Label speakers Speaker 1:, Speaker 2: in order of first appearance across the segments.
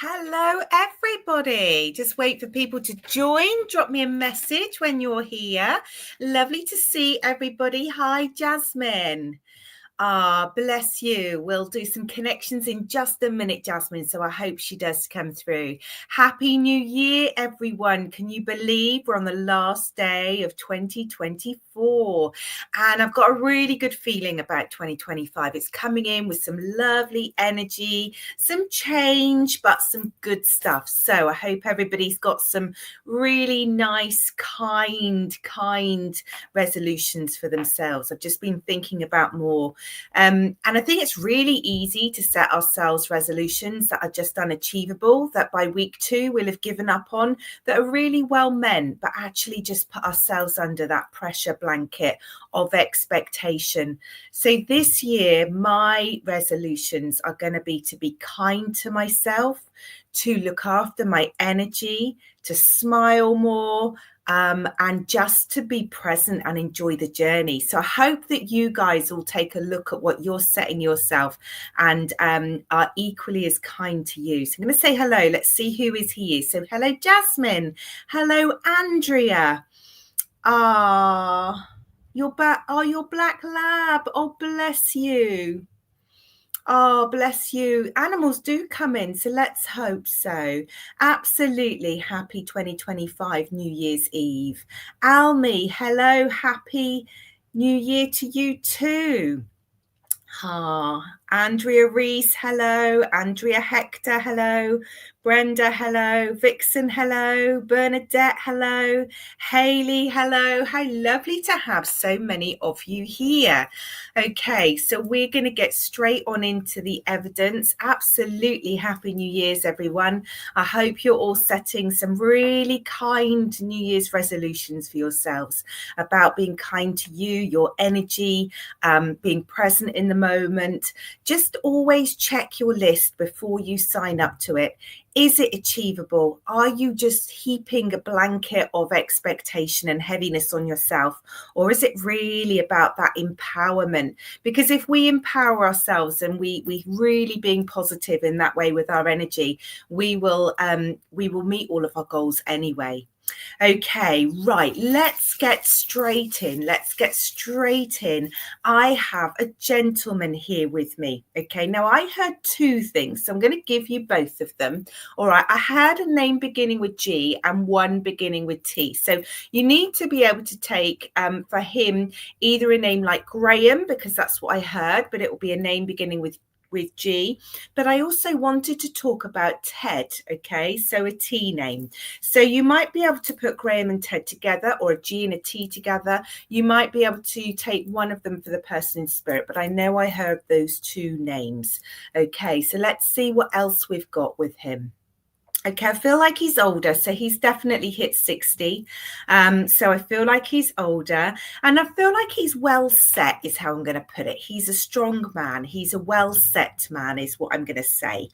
Speaker 1: Hello, everybody. Just wait for people to join. Drop me a message when you're here. Lovely to see everybody. Hi, Jasmine. Bless you. We'll do some connections in just a minute, Jasmine. So I hope she does come through. Happy New Year, everyone. Can you believe we're on the last day of 2024? And I've got a really good feeling about 2025. It's coming in with some lovely energy, some change, but some good stuff. So I hope everybody's got some really nice, kind resolutions for themselves. I've just been thinking about more. And I think it's really easy to set ourselves resolutions that are just unachievable, that by week 2 we'll have given up on, that are really well meant, but actually just put ourselves under that pressure blanket of expectation. So this year, my resolutions are going to be kind to myself, to look after my energy, to smile more, and just to be present and enjoy the journey. So I hope that you guys will take a look at what you're setting yourself and are equally as kind to you. So I'm going to say hello. Let's see who is here. So hello, Jasmine. Hello, Andrea. You're back. Your black lab. Oh, bless you. Oh, bless you. Animals do come in, so let's hope so. Absolutely. Happy 2025 New Year's Eve. Almi, hello. Happy New Year to you too. Andrea Reese, hello. Andrea Hector, hello. Brenda, hello. Vixen, hello. Bernadette, hello. Hayley, hello. How lovely to have so many of you here. Okay, so we're going to get straight on into the evidence. Absolutely happy New Year's, everyone. I hope you're all setting some really kind New Year's resolutions for yourselves about being kind to you, your energy, being present in the moment. Just always check your list before you sign up to it. Is it achievable? Are you just heaping a blanket of expectation and heaviness on yourself? Or is it really about that empowerment? Because if we empower ourselves and we really being positive in that way with our energy, we will meet all of our goals anyway. Okay, right, let's get straight in. I have a gentleman here with me. Okay, now I heard two things, so I'm going to give you both of them. All right, I had a name beginning with G and one beginning with T. So you need to be able to take for him either a name like Graham, because that's what I heard, but it will be a name beginning with G. But I also wanted to talk about Ted. Okay, so a T name. So you might be able to put Graham and Ted together, or a G and a T together. You might be able to take one of them for the person in spirit, but I know I heard those two names. Okay, so let's see what else we've got with him. Okay, I feel like he's older, so he's definitely hit 60. So I feel like he's older, and I feel like he's well set, is how I'm going to put it. He's a strong man. He's a well set man, is what I'm going to say.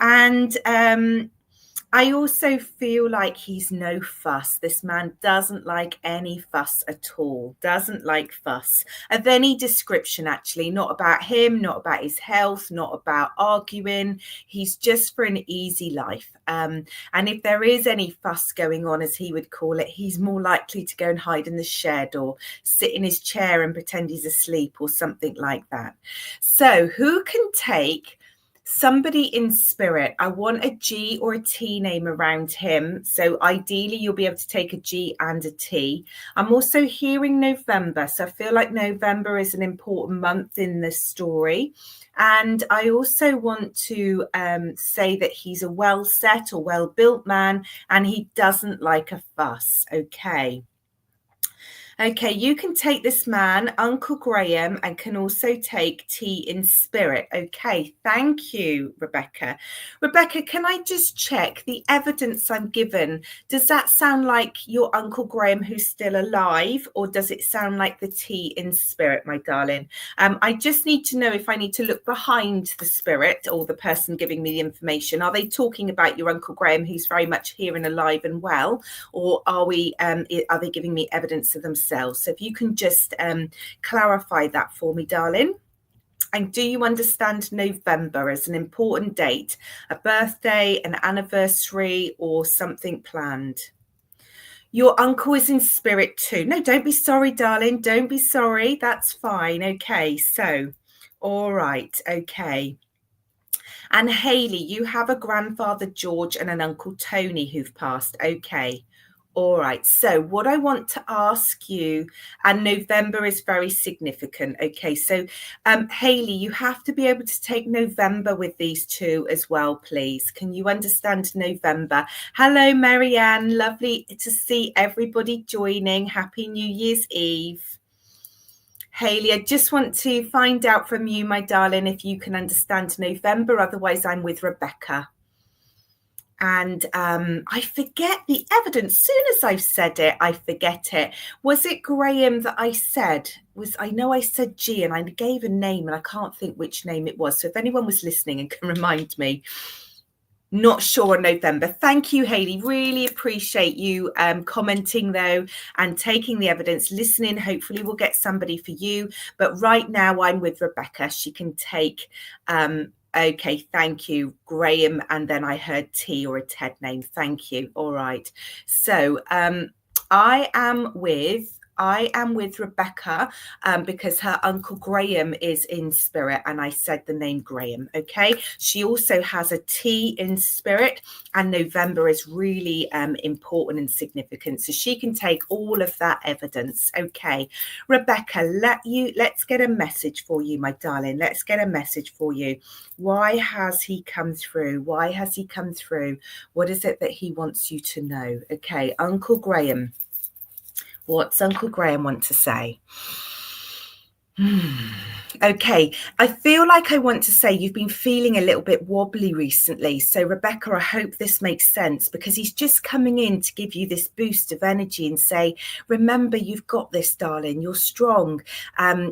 Speaker 1: And I also feel like he's no fuss. This man doesn't like any fuss at all. Doesn't like fuss of any description, actually. Not about him, not about his health, not about arguing. He's just for an easy life. And if there is any fuss going on, as he would call it, he's more likely to go and hide in the shed or sit in his chair and pretend he's asleep or something like that. So who can take somebody in spirit? I want a G or a T name around him. So ideally you'll be able to take a G and a T. I'm also hearing November. So I feel like November is an important month in this story. And I also want to say that he's a well set or well built man, and he doesn't like a fuss. Okay, you can take this man, Uncle Graham, and can also take T in spirit. Okay, thank you, Rebecca. Rebecca, can I just check the evidence I'm given? Does that sound like your Uncle Graham who's still alive, or does it sound like the T in spirit, my darling? I just need to know if I need to look behind the spirit or the person giving me the information. Are they talking about your Uncle Graham who's very much here and alive and well, or are they giving me evidence of themselves? So if you can just clarify that for me, darling. And do you understand November as an important date, a birthday, an anniversary, or something planned? Your uncle is in spirit too. No, don't be sorry, darling. Don't be sorry. That's fine. Okay, so, all right. Okay. And Hayley, you have a grandfather George and an uncle Tony who've passed. Okay. All right. So what I want to ask you, and November is very significant. Okay. So Hayley, you have to be able to take November with these two as well, please. Can you understand November? Hello, Marianne. Lovely to see everybody joining. Happy New Year's Eve. Hayley, I just want to find out from you, my darling, if you can understand November. Otherwise, I'm with Rebecca. And I forget the evidence. Soon as I've said it, I forget it. Was it Graham that I said? I know I said G and I gave a name and I can't think which name it was. So if anyone was listening and can remind me. Not sure on November. Thank you, Hayley. Really appreciate you commenting, though, and taking the evidence, listening. Hopefully we'll get somebody for you. But right now I'm with Rebecca. She can take... okay, thank you, Graham. And then I heard T or a Ted name. Thank you. All right. So I am with Rebecca because her uncle Graham is in spirit and I said the name Graham. Okay. She also has a T in spirit and November is really important and significant. So she can take all of that evidence. Okay. Rebecca, let's get a message for you, my darling. Let's get a message for you. Why has he come through? Why has he come through? What is it that he wants you to know? Okay. Uncle Graham. What's Uncle Graham want to say? Okay, I feel like I want to say you've been feeling a little bit wobbly recently. So, Rebecca, I hope this makes sense because he's just coming in to give you this boost of energy and say, remember, you've got this, darling. You're strong.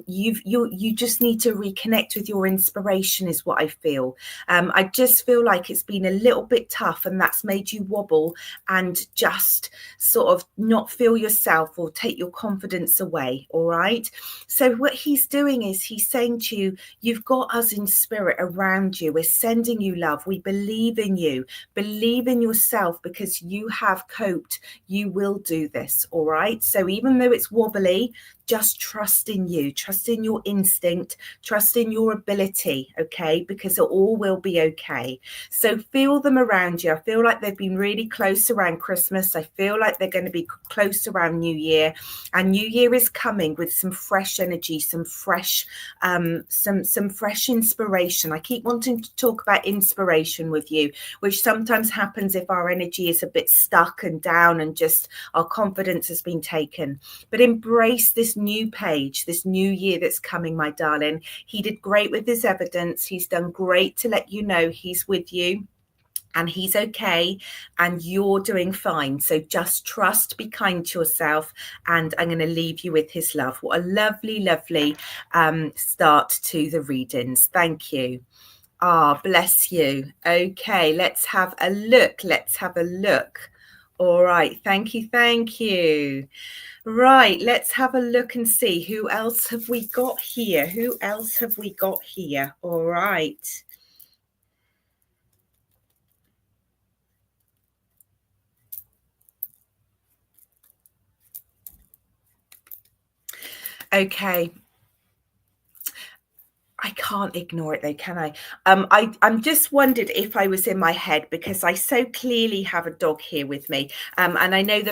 Speaker 1: You just need to reconnect with your inspiration is what I feel. I just feel like it's been a little bit tough and that's made you wobble and just sort of not feel yourself or take your confidence away. All right. So what he's doing is he's saying to you, you've got us in spirit around you. We're sending you love. We believe in you. Believe in yourself because you have coped. You will do this. All right. So even though it's wobbly, just trust in you, trust in your instinct, trust in your ability, okay? Because it all will be okay. So feel them around you. I feel like they've been really close around Christmas. I feel like they're going to be close around New Year. And New Year is coming with some fresh energy, some fresh inspiration. I keep wanting to talk about inspiration with you, which sometimes happens if our energy is a bit stuck and down and just our confidence has been taken. But embrace this new page, this new year that's coming, my darling. He did great with his evidence. He's done great to let you know he's with you and he's okay and you're doing fine. So just trust, be kind to yourself, and I'm going to leave you with his love. What a lovely, lovely start to the readings. Thank you. Ah, bless you. Okay, let's have a look. Let's have a look. All right. Thank you. Thank you. Right, let's have a look and see who else have we got here. Who else have we got here? All right. Okay. I can't ignore it though, can I? I'm just wondered if I was in my head because I so clearly have a dog here with me. And I know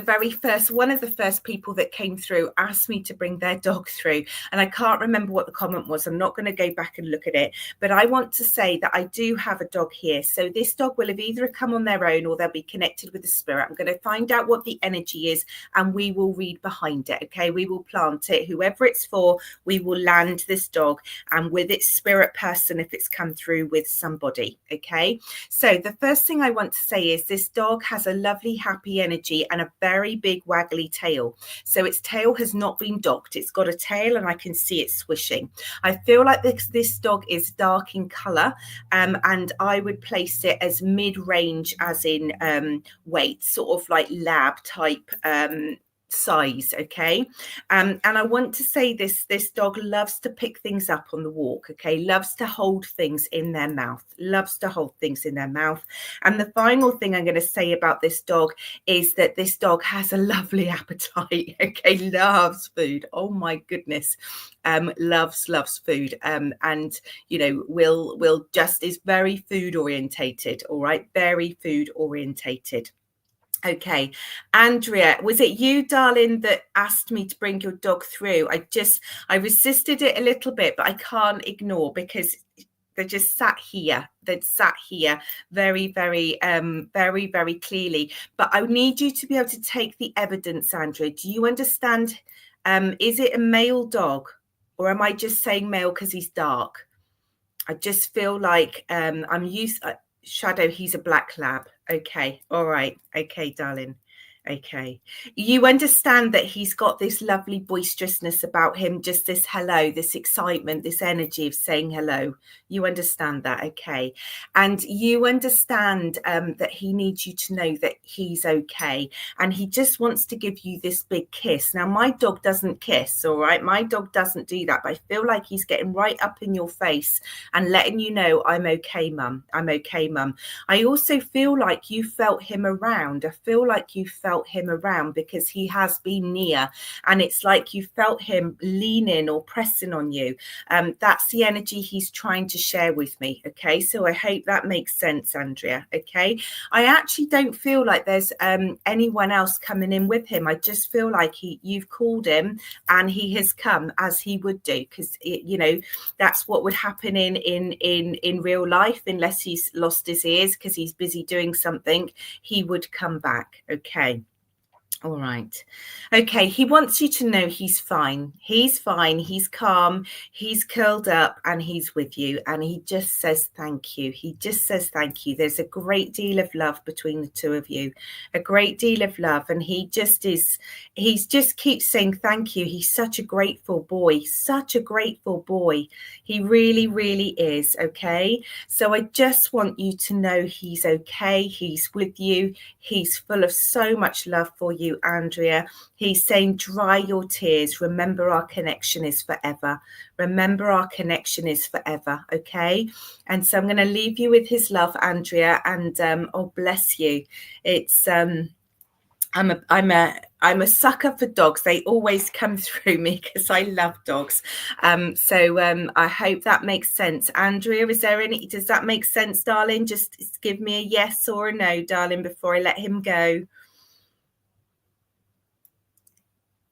Speaker 1: one of the first people that came through asked me to bring their dog through. And I can't remember what the comment was. I'm not going to go back and look at it. But I want to say that I do have a dog here. So this dog will have either come on their own or they'll be connected with the spirit. I'm going to find out what the energy is and we will read behind it. Okay, we will plant it. Whoever it's for, we will land this dog. And with its spirit person if it's come through with somebody. Okay, so the first thing I want to say is this dog has a lovely happy energy and a very big waggly tail. So its tail has not been docked. It's got a tail and I can see it swishing. I feel like this dog is dark in color and I would place it as mid-range as in weight, sort of like lab type size, okay? And I want to say this dog loves to pick things up on the walk, okay? Loves to hold things in their mouth, loves to hold things in their mouth. And the final thing I'm going to say about this dog is that this dog has a lovely appetite, okay? Loves food. Oh my goodness. Loves food, and you know, will just is very food orientated. All right, very food orientated. Okay, Andrea, was it you, darling, that asked me to bring your dog through? I resisted it a little bit, but I can't ignore, because they just sat here. They'd sat here very, very, very clearly. But I need you to be able to take the evidence, Andrea. Do you understand? Is it a male dog, or am I just saying male because he's dark? I just feel like I'm used. Shadow, he's a black lab. Okay, all right. Okay, darling. Okay. You understand that he's got this lovely boisterousness about him, just this hello, this excitement, this energy of saying hello. You understand that, okay? And you understand that he needs you to know that he's okay. And he just wants to give you this big kiss. Now, my dog doesn't kiss, all right? My dog doesn't do that, but I feel like he's getting right up in your face and letting you know, I'm okay, mum. I'm okay, mum. I also feel like you felt him around. I feel like you felt him around because he has been near, and it's like you felt him leaning or pressing on you. That's the energy he's trying to share with me. Okay, so I hope that makes sense, Andrea. Okay, I actually don't feel like there's anyone else coming in with him. I just feel like you've called him and he has come, as he would do, because you know, that's what would happen in real life, unless he's lost his ears because he's busy doing something. He would come back. Okay. All right. Okay. He wants you to know he's fine. He's fine. He's calm. He's curled up and he's with you. And he just says thank you. He just says thank you. There's a great deal of love between the two of you, a great deal of love. And he just keeps saying thank you. He's such a grateful boy, such a grateful boy. He really, really is. Okay. So I just want you to know he's okay. He's with you. He's full of so much love for you, Andrea. He's saying, dry your tears. Remember, our connection is forever. Remember, our connection is forever. Okay. And so I'm going to leave you with his love, Andrea. And oh, bless you. It's I'm a sucker for dogs. They always come through me because I love dogs. So I hope that makes sense. Andrea, does that make sense, darling? Just give me a yes or a no, darling, before I let him go.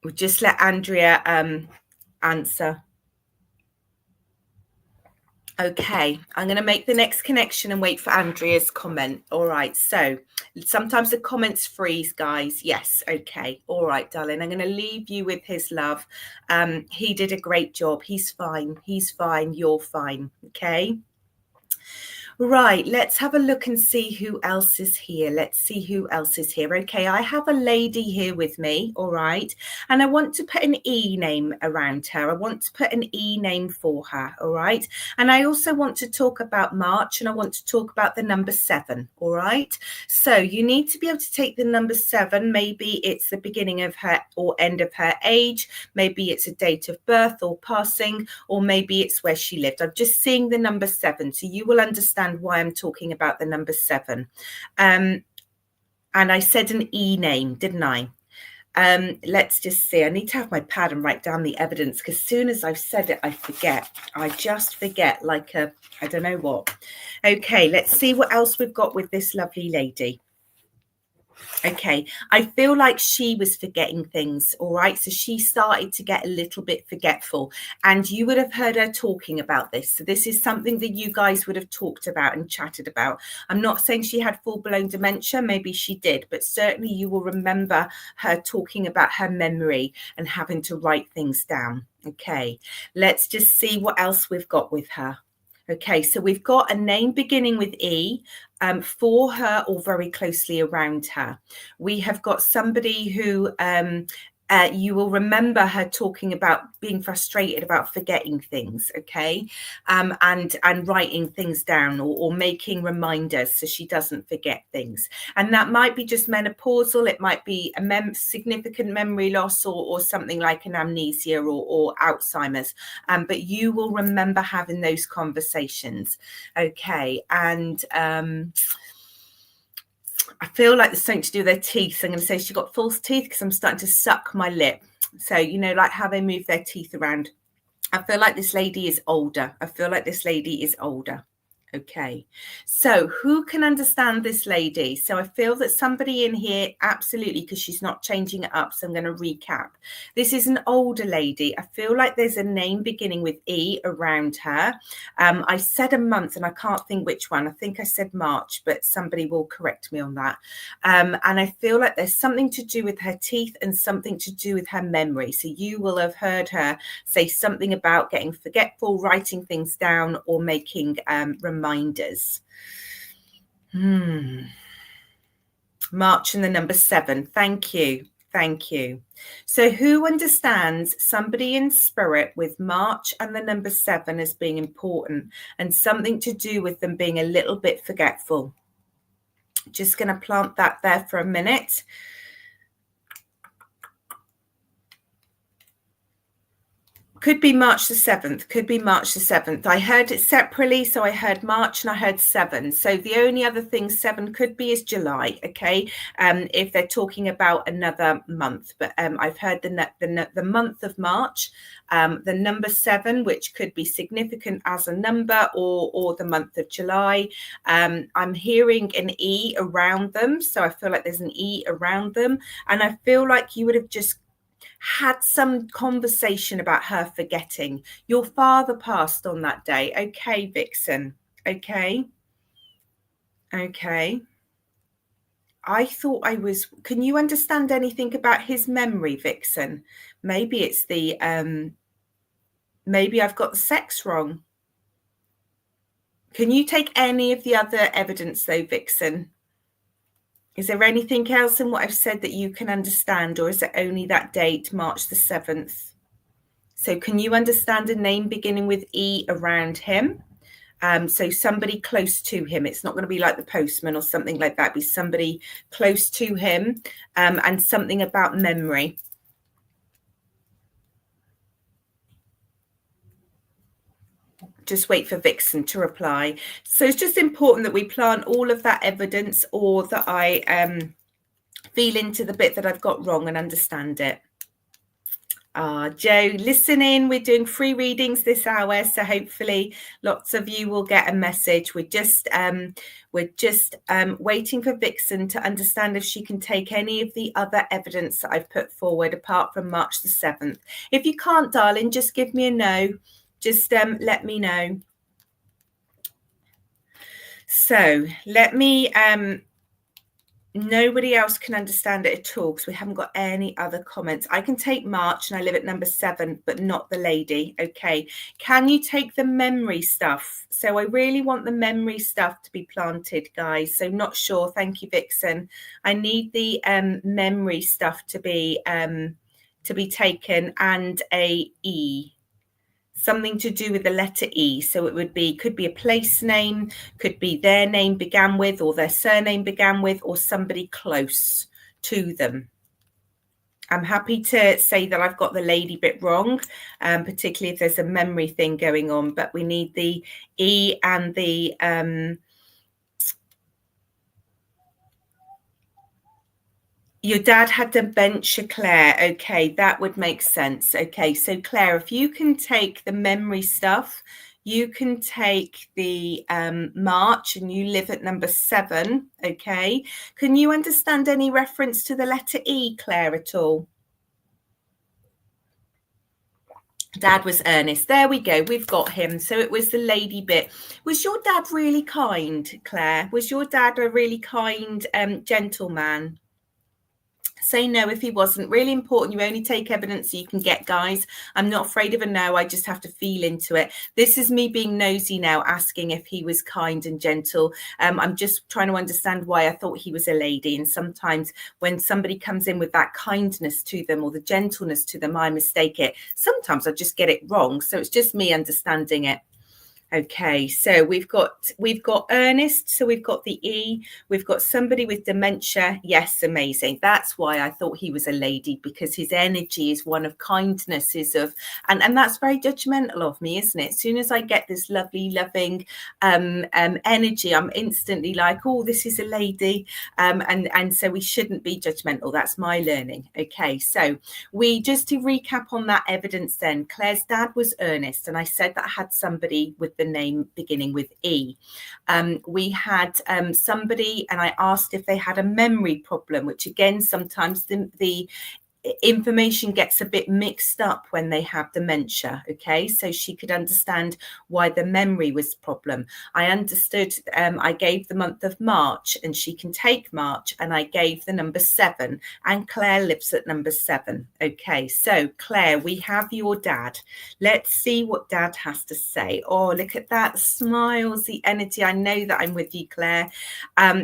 Speaker 1: We'll just let Andrea answer. Okay, I'm going to make the next connection and wait for Andrea's comment. All right, so sometimes the comments freeze, guys. Yes, okay. All right, darling, I'm going to leave you with his love. He did a great job. He's fine. He's fine. You're fine. Okay. Right, let's have a look and see who else is here. Let's see who else is here. Okay, I have a lady here with me, all right, and I want to put an E name around her. I want to put an E name for her, all right, and I also want to talk about March, and I want to talk about the number 7, all right. So you need to be able to take the number 7. Maybe it's the beginning of her or end of her age. Maybe it's a date of birth or passing, or maybe it's where she lived. I'm just seeing the number 7, so you will understand why I'm talking about the number 7. And I said an E name, didn't I? Let's just see. I need to have my pad and write down the evidence, because as soon as I've said it, I forget. I just forget, like I don't know what. Okay, let's see what else we've got with this lovely lady. Okay, I feel like she was forgetting things, all right? So she started to get a little bit forgetful, and you would have heard her talking about this. So this is something that you guys would have talked about and chatted about. I'm not saying she had full-blown dementia, maybe she did, but certainly you will remember her talking about her memory and having to write things down. Okay, let's just see what else we've got with her. Okay, so we've got a name beginning with E for her or very closely around her. We have got somebody who you will remember her talking about being frustrated about forgetting things, okay, and writing things down, or making reminders so she doesn't forget things. And that might be just menopausal, it might be a significant memory loss, or something like an amnesia or Alzheimer's, but you will remember having those conversations, okay. And I feel like there's something to do with their teeth. I'm going to say she got false teeth because I'm starting to suck my lip. So, you know, like how they move their teeth around. I feel like this lady is older. Okay, so who can understand this lady? So I feel that somebody in here, absolutely, because she's not changing it up. So I'm going to recap. This is an older lady. I feel like there's a name beginning with E around her. I said a month and I can't think which one. I think I said March, but somebody will correct me on that. And I feel like there's something to do with her teeth and something to do with her memory. So you will have heard her say something about getting forgetful, writing things down, or making reminders. March and the number 7. Thank you. So who understands somebody in spirit with March and the number 7 as being important and something to do with them being a little bit forgetful? Just going to plant that there for a minute. Could be March the 7th. I heard it separately, so I heard March and I heard 7. So the only other thing 7 could be is July, okay, if they're talking about another month. But I've heard the month of March, the number 7, which could be significant as a number, or the month of July. I'm hearing an E around them, so I feel like there's an E around them. And I feel like you would have just had some conversation about her forgetting. Your father passed on that day. Okay, Vixen. Okay. I thought I was... Can you understand anything about his memory, Vixen? Maybe it's the... maybe I've got the sex wrong. Can you take any of the other evidence, though, Vixen? Is there anything else in what I've said that you can understand, or is it only that date, March the 7th? So can you understand a name beginning with E around him? So somebody close to him. It's not going to be like the postman or something like that. It'd be somebody close to him, and something about memory. Just wait for Vixen to reply. So it's just important that we plant all of that evidence, or that I feel into the bit that I've got wrong and understand it. Joe, listen in. We're doing free readings this hour, so hopefully lots of you will get a message. We're just waiting for Vixen to understand if she can take any of the other evidence that I've put forward apart from March the 7th. If you can't, darling, just give me a no. Just let me know. So let me... nobody else can understand it at all because we haven't got any other comments. I can take March and I live at number 7, but not the lady. Okay. Can you take the memory stuff? So I really want the memory stuff to be planted, guys. So not sure. Thank you, Vixen. I need the memory stuff to be taken, and a E. Something to do with the letter E. So it could be a place name, could be their name began with, or their surname began with, or somebody close to them. I'm happy to say that I've got the lady bit wrong, particularly if there's a memory thing going on, but we need the E and the... Your dad had dementia, Claire. Okay, that would make sense. Okay, so Claire, if you can take the memory stuff, you can take the March, and you live at number 7. Okay, can you understand any reference to the letter E, Claire, at all? Dad was Ernest. There we go. We've got him. So it was the lady bit. Was your dad really kind, Claire? Was your dad a really kind gentleman? Say no if he wasn't. Really important. You only take evidence you can get, guys. I'm not afraid of a no. I just have to feel into it. This is me being nosy now, asking if he was kind and gentle. I'm just trying to understand why I thought he was a lady. And sometimes when somebody comes in with that kindness to them or the gentleness to them, I mistake it. Sometimes I just get it wrong. So it's just me understanding it. Okay, so we've got Ernest, so we've got the E, we've got somebody with dementia. Yes, amazing. That's why I thought he was a lady, because his energy is one of kindness, is of, and that's very judgmental of me, isn't it? As soon as I get this lovely, loving energy, I'm instantly like, oh, this is a lady, and so we shouldn't be judgmental. That's my learning. Okay, so we just to recap on that evidence then, Claire's dad was Ernest, and I said that I had somebody with the name beginning with E. We had somebody, and I asked if they had a memory problem, which again, sometimes the information gets a bit mixed up when they have dementia. Okay, so she could understand why the memory was a problem. I understood, I gave the month of March, and she can take March, and I gave the number 7, and Claire lives at number 7. Okay, so Claire, we have your dad. Let's see what dad has to say. Oh, look at that, smiles, the energy. I know that I'm with you, Claire.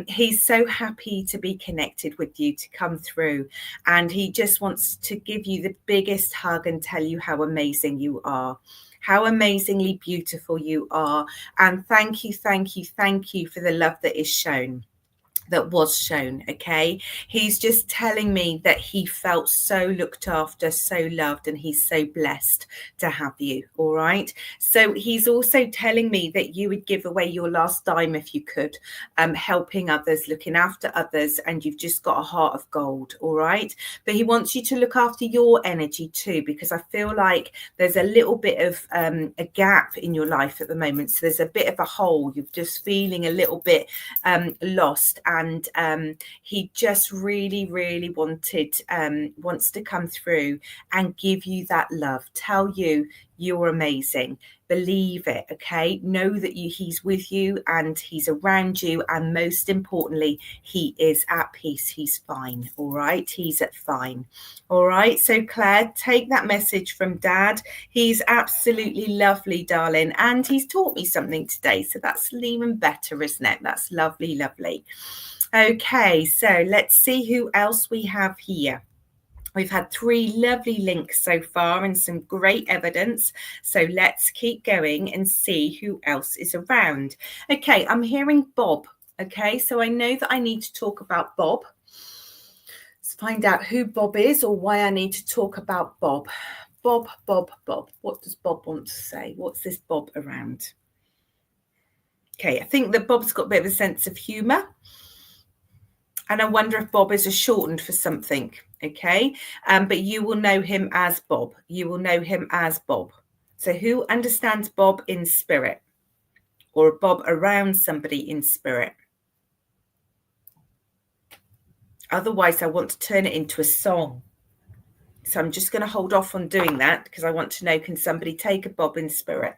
Speaker 1: He's so happy to be connected with you, to come through, and he just wants to give you the biggest hug and tell you how amazing you are, how amazingly beautiful you are. And thank you, thank you, thank you for the love that is shown, that was shown. Okay, he's just telling me that he felt so looked after, so loved, and he's so blessed to have you. All right, so he's also telling me that you would give away your last dime if you could, helping others, looking after others, and you've just got a heart of gold. All right, but he wants you to look after your energy too, because I feel like there's a little bit of a gap in your life at the moment. So there's a bit of a hole. You're just feeling a little bit lost, and he just really wants to come through and give you that love, tell you you're amazing, believe it. Okay, know that he's with you and he's around you, and most importantly, he is at peace. He's fine. All right, he's at fine. All right, so Claire, take that message from dad. He's absolutely lovely, darling, and he's taught me something today, so that's even better, isn't it? That's lovely. Okay, so let's see who else we have here. We've had 3 lovely links so far and some great evidence. So let's keep going and see who else is around. Okay, I'm hearing Bob. Okay, so I know that I need to talk about Bob. Let's find out who Bob is, or why I need to talk about Bob. Bob. What does Bob want to say? What's this Bob around? Okay, I think that Bob's got a bit of a sense of humour. And I wonder if Bob is a shortened for something, okay? But you will know him as Bob. You will know him as Bob. So who understands Bob in spirit? Or Bob around somebody in spirit? Otherwise, I want to turn it into a song. So I'm just going to hold off on doing that, because I want to know, can somebody take a Bob in spirit?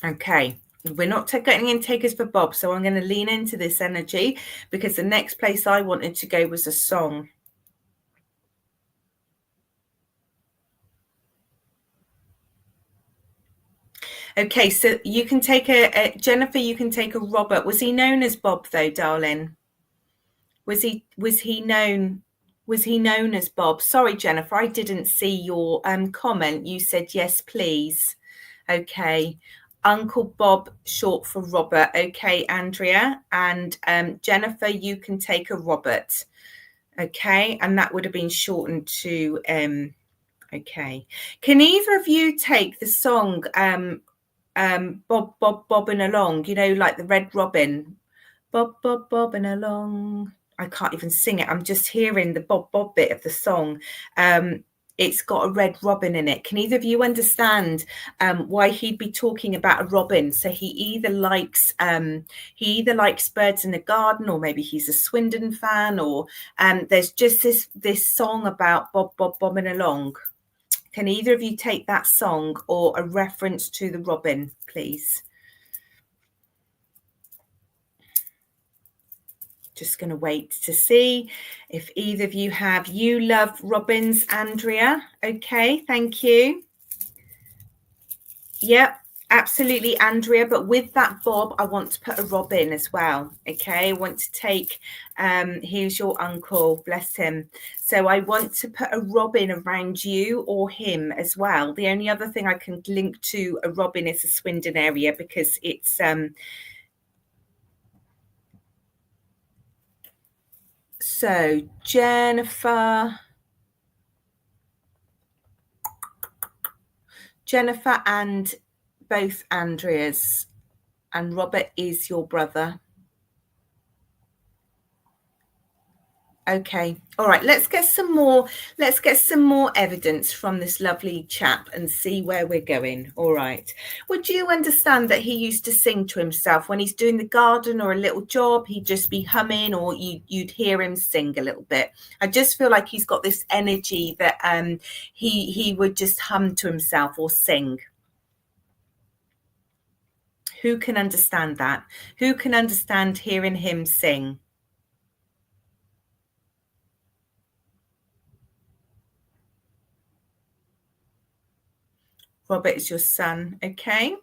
Speaker 1: Okay, we're not getting in takers for Bob, so I'm going to lean into this energy, because the next place I wanted to go was a song. Okay, so you can take a Jennifer, you can take a Robert. Was he known as Bob though, darling? Was he known as Bob? Sorry, Jennifer, I didn't see your comment. You said yes, please. Okay. Uncle Bob, short for Robert. Okay, Andrea. And Jennifer, you can take a Robert. Okay, and that would have been shortened to okay. Can either of you take the song bobbing along, you know, like the Red Robin, bobbing along? I can't even sing it. I'm just hearing the bob bit of the song. It's got a red robin in it. Can either of you understand why he'd be talking about a robin? So he either likes birds in the garden, or maybe he's a Swindon fan, or there's just this song about bobbing along. Can either of you take that song or a reference to the robin, please? Just going to wait to see if either of you have. You love robins, Andrea. Okay, thank you. Yep, absolutely, Andrea. But with that bob, I want to put a robin as well. Okay, I want to take, here's your uncle, bless him. So I want to put a robin around you or him as well. The only other thing I can link to a robin is the Swindon area, because it's so Jennifer and both Andreas, and Robert is your brother. Okay, all right, let's get some more evidence from this lovely chap and see where we're going. All right, would you understand that he used to sing to himself when he's doing the garden or a little job? He'd just be humming, or you'd hear him sing a little bit. I just feel like he's got this energy that he would just hum to himself or sing. Who can understand that? Who can understand hearing him sing? Robert is your son, okay?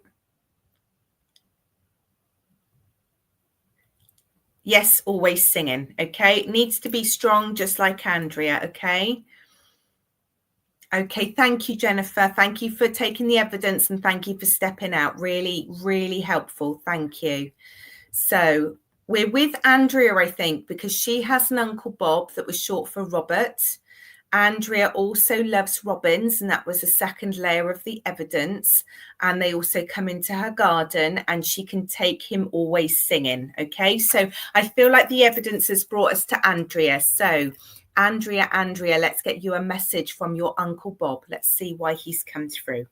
Speaker 1: Yes, always singing, okay? It needs to be strong, just like Andrea, okay? Okay, thank you, Jennifer. Thank you for taking the evidence, and thank you for stepping out. Really, really helpful. Thank you. So we're with Andrea, I think, because she has an Uncle Bob that was short for Robert. Andrea also loves robins, and that was a second layer of the evidence. And they also come into her garden, and she can take him always singing. Okay, so I feel like the evidence has brought us to Andrea. So Andrea, let's get you a message from your Uncle Bob. Let's see why he's come through.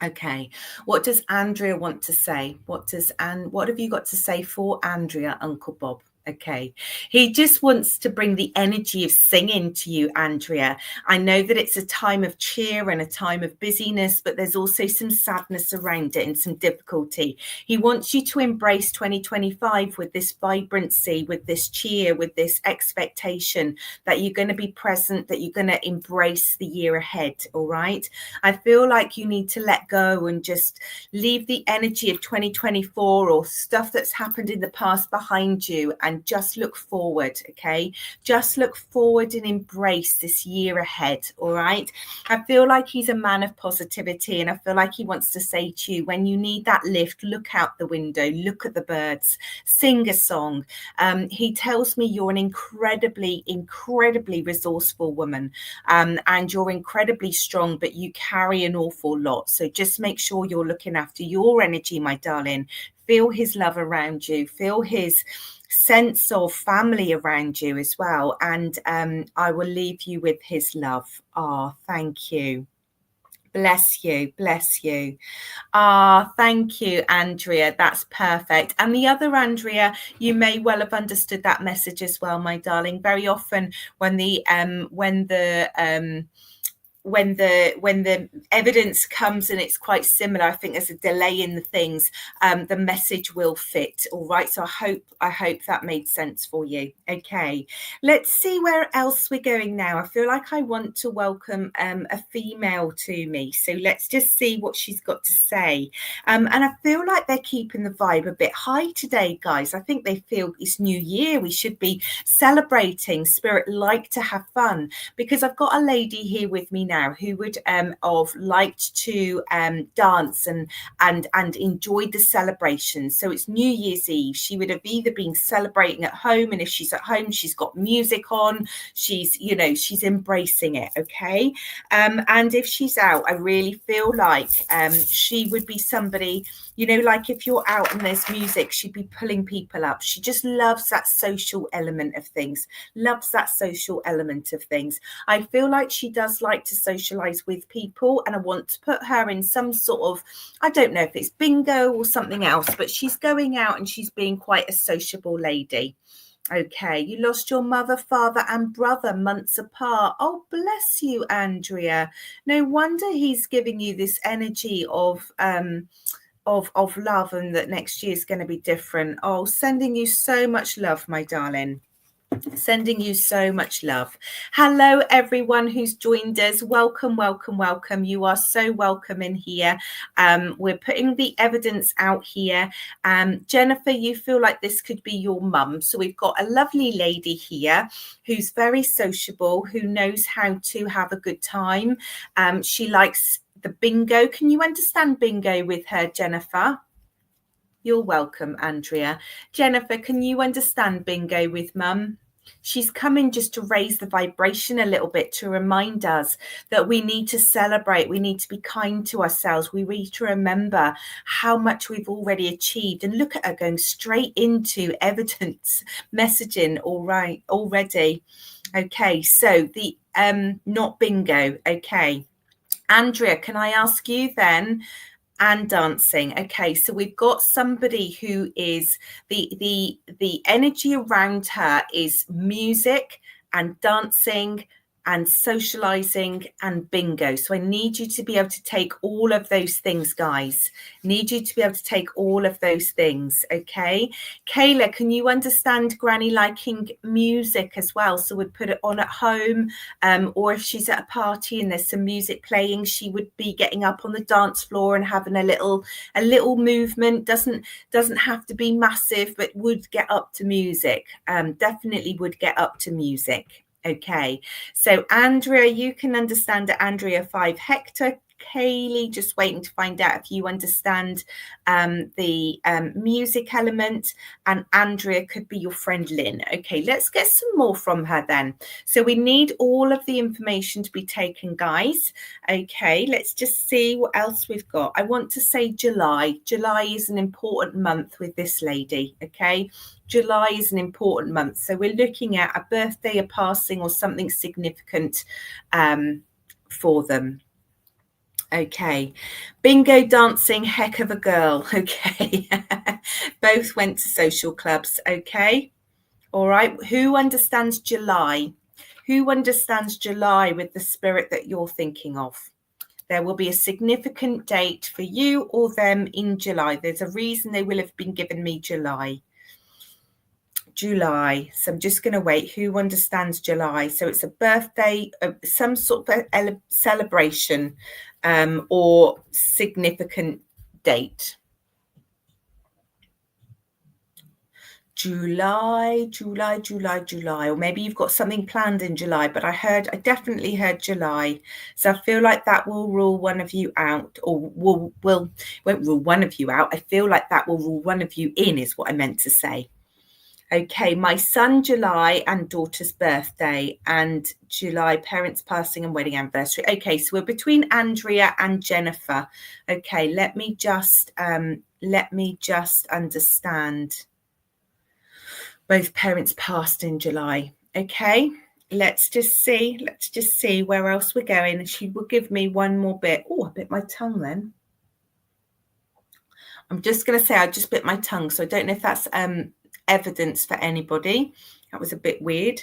Speaker 1: Okay, what does Andrea want to say? What have you got to say for Andrea, Uncle Bob? Okay, he just wants to bring the energy of singing to you, Andrea. I know that it's a time of cheer and a time of busyness, but there's also some sadness around it and some difficulty. He wants you to embrace 2025 with this vibrancy, with this cheer, with this expectation that you're going to be present, that you're going to embrace the year ahead. All right. I feel like you need to let go and just leave the energy of 2024 or stuff that's happened in the past behind you, and just look forward. Okay, just look forward and embrace this year ahead. All right, I feel like he's a man of positivity, and I feel like he wants to say to you, when you need that lift, look out the window, look at the birds, sing a song. He tells me you're an incredibly resourceful woman, and you're incredibly strong, but you carry an awful lot. So just make sure you're looking after your energy, my darling. Feel his love around you, feel his sense of family around you as well. And I will leave you with his love. Thank you. Bless you. Bless you. Thank you, Andrea. That's perfect. And the other Andrea, you may well have understood that message as well, my darling. Very often when the evidence comes and it's quite similar, I think there's a delay in the things, the message will fit. All right, so I hope that made sense for you. Okay, let's see where else we're going now. I feel like I want to welcome a female to me, so let's just see what she's got to say. And I feel like they're keeping the vibe a bit high today, guys. I think they feel it's New Year, we should be celebrating. Spirit like to have fun, because I've got a lady here with me now who would have liked to dance and enjoyed the celebration. So it's New Year's Eve. She would have either been celebrating at home, and if she's at home, she's got music on, she's embracing it. Okay, and if she's out, I really feel like she would be somebody, like if you're out and there's music, she'd be pulling people up. She just loves that social element of things, I feel like she does like to socialize with people, and I want to put her in some sort of, I don't know if it's bingo or something else, but she's going out and she's being quite a sociable lady. Okay, you lost your mother, father, and brother months apart. Oh, bless you, Andrea. No wonder he's giving you this energy of of love, and that next year is going to be different. Oh, sending you so much love, my darling. Sending you so much love. Hello, everyone who's joined us. Welcome, welcome, welcome. You are so welcome in here. We're putting the evidence out here. Jennifer, you feel like this could be your mum. So we've got a lovely lady here who's very sociable, who knows how to have a good time. She likes the bingo. Can you understand bingo with her, Jennifer? You're welcome, Andrea. Jennifer, can you understand bingo with mum? She's coming just to raise the vibration a little bit, to remind us that we need to celebrate. We need to be kind to ourselves. We need to remember how much we've already achieved. And look at her going straight into evidence messaging. All right, already. Okay, so the not bingo. Okay. Andrea, can I ask you then? And dancing. Okay, so we've got somebody who is the energy around her is music and dancing and socializing and bingo. So I need you to be able to take all of those things, guys. Need you to be able to take all of those things. Okay, Kayla, can you understand Granny liking music as well? So we'd put it on at home, or if she's at a party and there's some music playing, she would be getting up on the dance floor and having a little movement. Doesn't have to be massive, but would get up to music. Definitely would get up to music. Okay, so Andrea, you can understand it. Andrea 5, Hector, Kaylee, just waiting to find out if you understand the music element, and Andrea could be your friend Lynn. Okay, let's get some more from her then. So we need all of the information to be taken, guys. Okay, let's just see what else we've got. I want to say July. July is an important month with this lady. Okay, July is an important month. So we're looking at a birthday, a passing, or something significant for them. Okay, bingo, dancing, heck of a girl. Okay, both went to social clubs. Okay, all right. Who understands July? Who understands July with the spirit that you're thinking of? There will be a significant date for you or them in July. There's a reason they will have been given me July. July. So I'm just going to wait. Who understands July? So it's a birthday, some sort of celebration or significant date. July, or maybe you've got something planned in July, but I definitely heard July. So I feel like that will rule one of you out, or won't rule one of you out. I feel like that will rule one of you in, is what I meant to say. Okay, my son July and daughter's birthday, and July parents passing and wedding anniversary. Okay, so we're between Andrea and Jennifer. Okay, let me just understand. Both parents passed in July. Okay, let's just see where else we're going. She will give me one more bit. Oh, I bit my tongue then. I'm just going to say I just bit my tongue, so I don't know if that's evidence for anybody. That was a bit weird.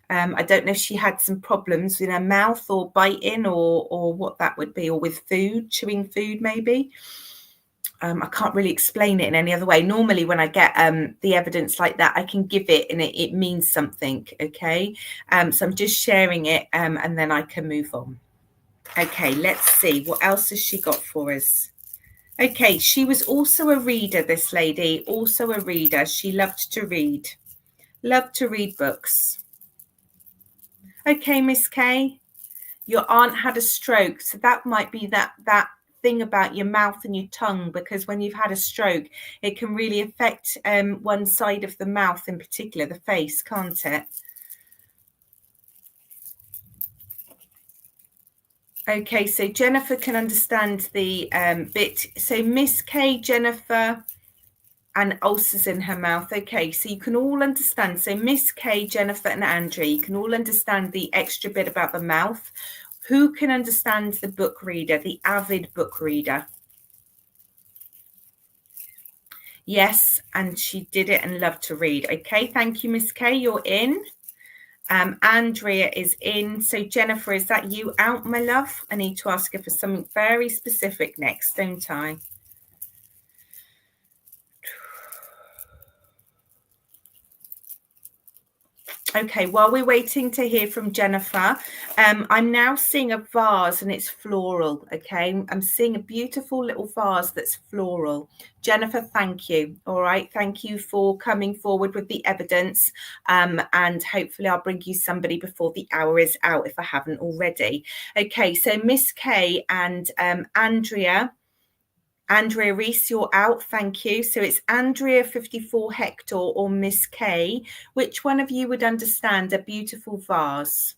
Speaker 1: I don't know if she had some problems with her mouth or biting or what that would be, or with food, chewing food maybe. I can't really explain it in any other way. Normally when I get the evidence like that, I can give it and it means something. Okay, so I'm just sharing it and then I can move on. Okay, let's see what else has she got for us. Okay, she was also a reader, this lady, also a reader. She loved to read books. Okay, Miss Kay, your aunt had a stroke. So that might be that thing about your mouth and your tongue, because when you've had a stroke, it can really affect one side of the mouth in particular, the face, can't it? Okay, so Jennifer can understand the bit. So Miss K, Jennifer, and ulcers in her mouth. Okay, so you can all understand. So Miss K, Jennifer, and Andrea, you can all understand the extra bit about the mouth. Who can understand the book reader, the avid book reader? Yes, and she did it and loved to read. Okay, thank you, Miss K. You're in. Andrea is in. So Jennifer, is that you out, my love? I need to ask her for something very specific next, don't I? Okay, while we're waiting to hear from Jennifer, I'm now seeing a vase and it's floral. Okay, I'm seeing a beautiful little vase that's floral. Jennifer, thank you. All right, thank you for coming forward with the evidence, and hopefully I'll bring you somebody before the hour is out if I haven't already. Okay, so Miss Kay and Andrea Reese, you're out. Thank you. So it's Andrea 54 Hector or Miss K. Which one of you would understand a beautiful vase?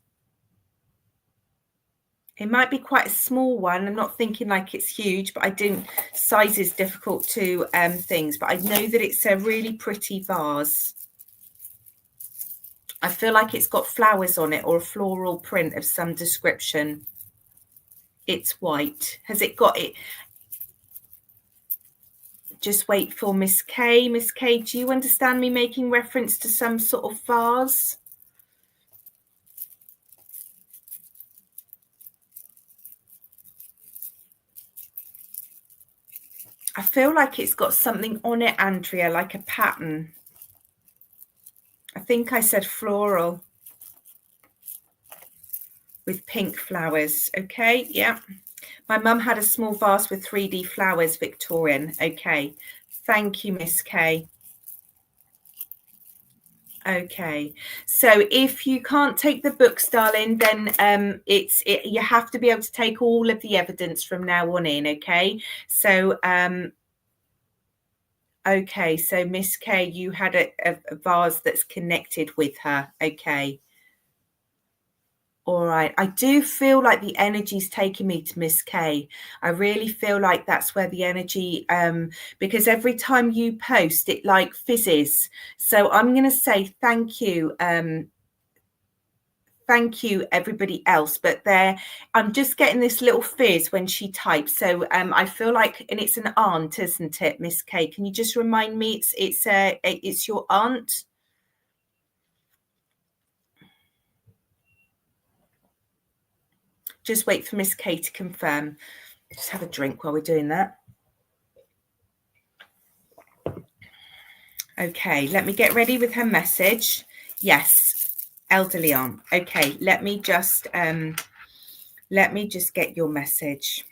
Speaker 1: It might be quite a small one. I'm not thinking like it's huge, but I didn't. Size is difficult to things, but I know that it's a really pretty vase. I feel like it's got flowers on it or a floral print of some description. It's white. Has it got it? Just wait for Miss K. Miss K, do you understand me making reference to some sort of vase? I feel like it's got something on it, Andrea, like a pattern. I think I said floral with pink flowers. Okay, yeah. My mum had a small vase with 3D flowers, Victorian. Okay, thank you, Miss K. Okay, so if you can't take the books, darling, then you have to be able to take all of the evidence from now on in. Okay, so okay, so Miss K, you had a vase that's connected with her. Okay. All right. I do feel like the energy's taking me to Miss K. I really feel like that's where the energy, because every time you post, it like fizzes. So I'm going to say thank you. Thank you, everybody else. But I'm just getting this little fizz when she types. So I feel like, and it's an aunt, isn't it, Miss K? Can you just remind me it's your aunt? Just wait for Miss K to confirm. Just have a drink while we're doing that. Okay, let me get ready with her message. Yes, elderly aunt. Okay, let me just get your message.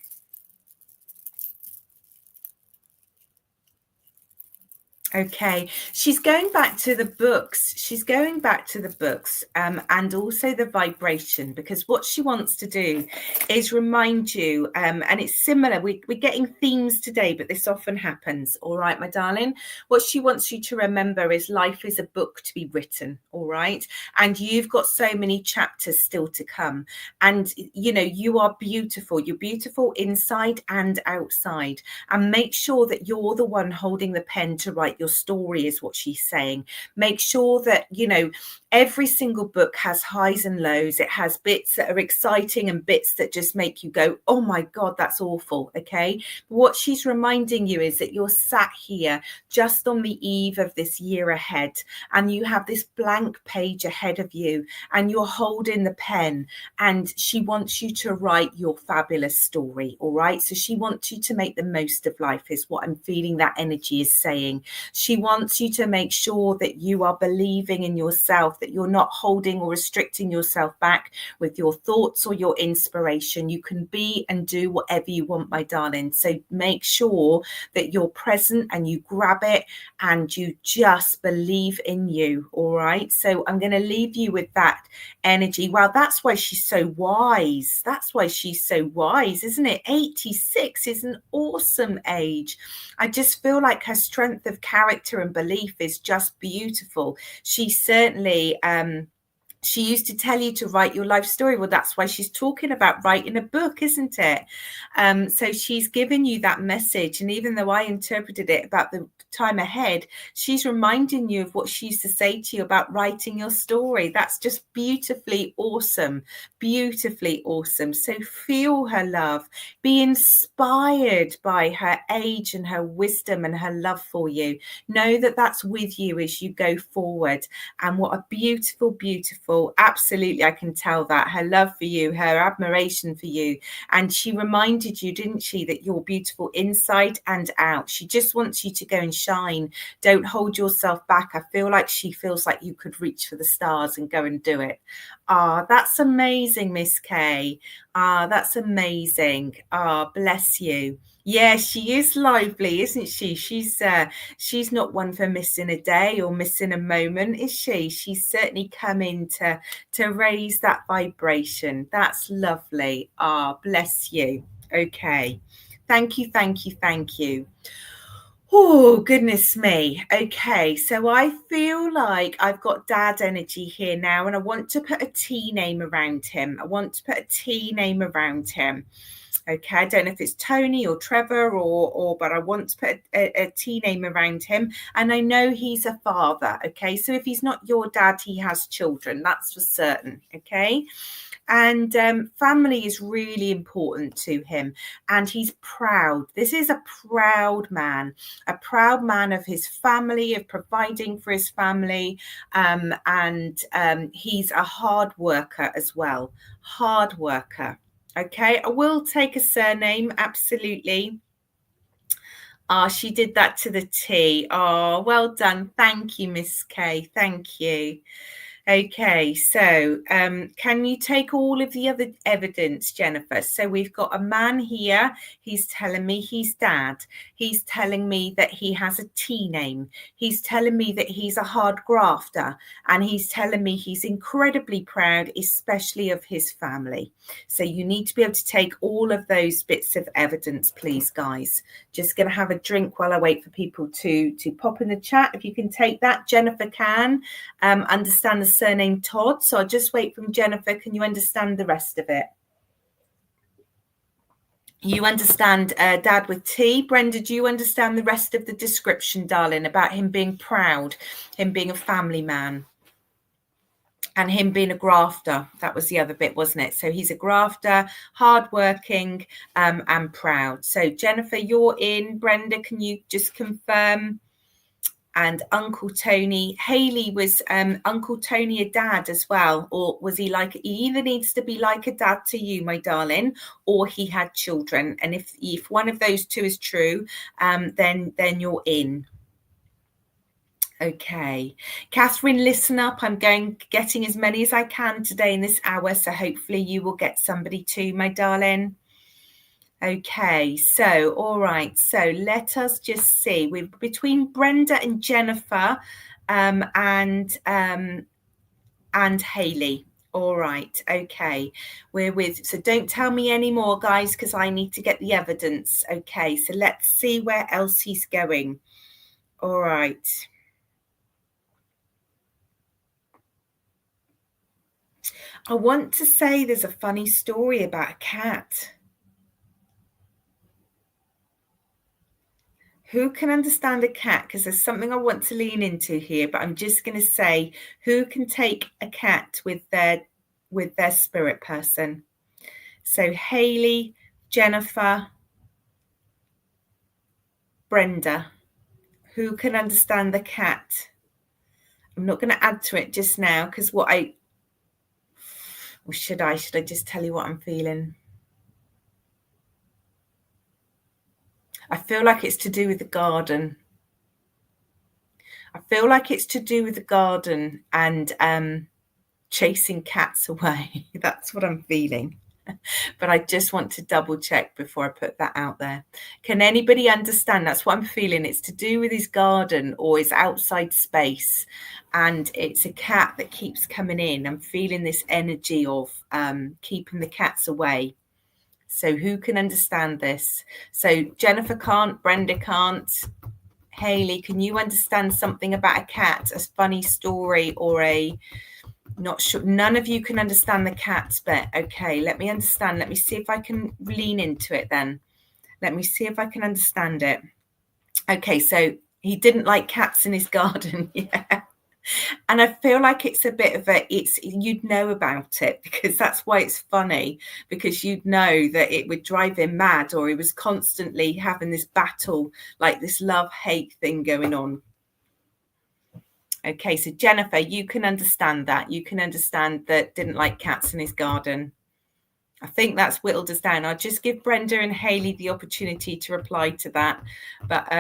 Speaker 1: Okay, she's going back to the books. She's going back to the books, and also the vibration, because what she wants to do is remind you, and it's similar. We're getting themes today, but this often happens. All right, my darling. What she wants you to remember is life is a book to be written. All right, and you've got so many chapters still to come. And you know you are beautiful. You're beautiful inside and outside. And make sure that you're the one holding the pen to write your story, is what she's saying. Make sure that, you know, every single book has highs and lows. It has bits that are exciting and bits that just make you go, oh my God, that's awful. Okay. What she's reminding you is that you're sat here just on the eve of this year ahead, and you have this blank page ahead of you, and you're holding the pen, and she wants you to write your fabulous story. All right. So she wants you to make the most of life, is what I'm feeling that energy is saying. She wants you to make sure that you are believing in yourself, that you're not holding or restricting yourself back with your thoughts or your inspiration. You can be and do whatever you want, my darling. So make sure that you're present and you grab it and you just believe in you. All right. So I'm going to leave you with that energy. Well, that's why she's so wise. That's why she's so wise, isn't it? 86 is an awesome age. I just feel like her strength of character and belief is just beautiful. She certainly, she used to tell you to write your life story. Well, that's why she's talking about writing a book, isn't it? So she's given you that message. And even though I interpreted it about the time ahead, she's reminding you of what she used to say to you about writing your story. That's just beautifully awesome. Beautifully awesome. So feel her love. Be inspired by her age and her wisdom and her love for you. Know that that's with you as you go forward. And what a beautiful, beautiful, absolutely, I can tell that, her love for you, her admiration for you. And she reminded you, didn't she, that you're beautiful inside and out. She just wants you to go and shine. Don't hold yourself back. I feel like she feels like you could reach for the stars and go and do it. That's amazing, Miss Kay. That's amazing. Bless you. Yeah, she is lively, isn't she? She's not one for missing a day or missing a moment, is she? She's certainly come in to raise that vibration. That's lovely. Bless you. Okay. Thank you, thank you, thank you. Oh, goodness me. Okay, so I feel like I've got dad energy here now, and I want to put a T name around him. Okay, I don't know if it's Tony or Trevor but I want to put a T name around him. And I know he's a father. Okay, so if he's not your dad, he has children. That's for certain. Okay. And family is really important to him, and he's proud. This is a proud man of his family, of providing for his family, and he's a hard worker as well. Hard worker. Okay, I will take a surname, absolutely. She did that to the T. Well done. Thank you, Miss Kay. Thank you. Okay, so can you take all of the other evidence, Jennifer? So we've got a man here. He's telling me he's dad. He's telling me that he has a T name. He's telling me that he's a hard grafter. And he's telling me he's incredibly proud, especially of his family. So you need to be able to take all of those bits of evidence, please, guys. Just going to have a drink while I wait for people to pop in the chat. If you can take that, Jennifer can understand the surname Todd. So I'll just wait from Jennifer. Can you understand the rest of it? You understand dad with T. Brenda, do you understand the rest of the description, darling, about him being proud, him being a family man, and him being a grafter? That was the other bit, wasn't it? So he's a grafter, hardworking, and proud. So Jennifer, you're in. Brenda, can you just confirm? And Uncle Tony, Haley, was Uncle Tony a dad as well? Or was he like, he either needs to be like a dad to you, my darling, or he had children. And if one of those two is true, then you're in. Okay. Catherine, listen up. I'm getting as many as I can today in this hour. So hopefully you will get somebody too, my darling. Okay, so all right, so let us just see. We're between Brenda and Jennifer, and Haley. All right, okay, we're with. So don't tell me any more, guys, because I need to get the evidence. Okay, so let's see where else he's going. All right. I want to say there's a funny story about a cat. Who can understand a cat? Because there's something I want to lean into here, but I'm just going to say, who can take a cat with their spirit person? So Haley, Jennifer, Brenda, who can understand the cat? I'm not going to add to it just now, because should I just tell you what I'm feeling? I feel like it's to do with the garden. I feel like it's to do with the garden and chasing cats away. That's what I'm feeling. But I just want to double check before I put that out there. Can anybody understand? That's what I'm feeling. It's to do with his garden or his outside space. And it's a cat that keeps coming in. I'm feeling this energy of keeping the cats away. So who can understand this? So Jennifer can't, Brenda can't. Haley, can you understand something about a cat, a funny story, or not sure? None of you can understand the cat's bit. Okay, let me understand. Let me see if I can lean into it then. Let me see if I can understand it. Okay, so he didn't like cats in his garden. Yeah. And I feel like it's a bit of you'd know about it, because that's why it's funny, because you'd know that it would drive him mad, or he was constantly having this battle, like this love-hate thing going on. Okay, so Jennifer, you can understand that. You can understand that didn't like cats in his garden. I think that's whittled us down. I'll just give Brenda and Haley the opportunity to reply to that. But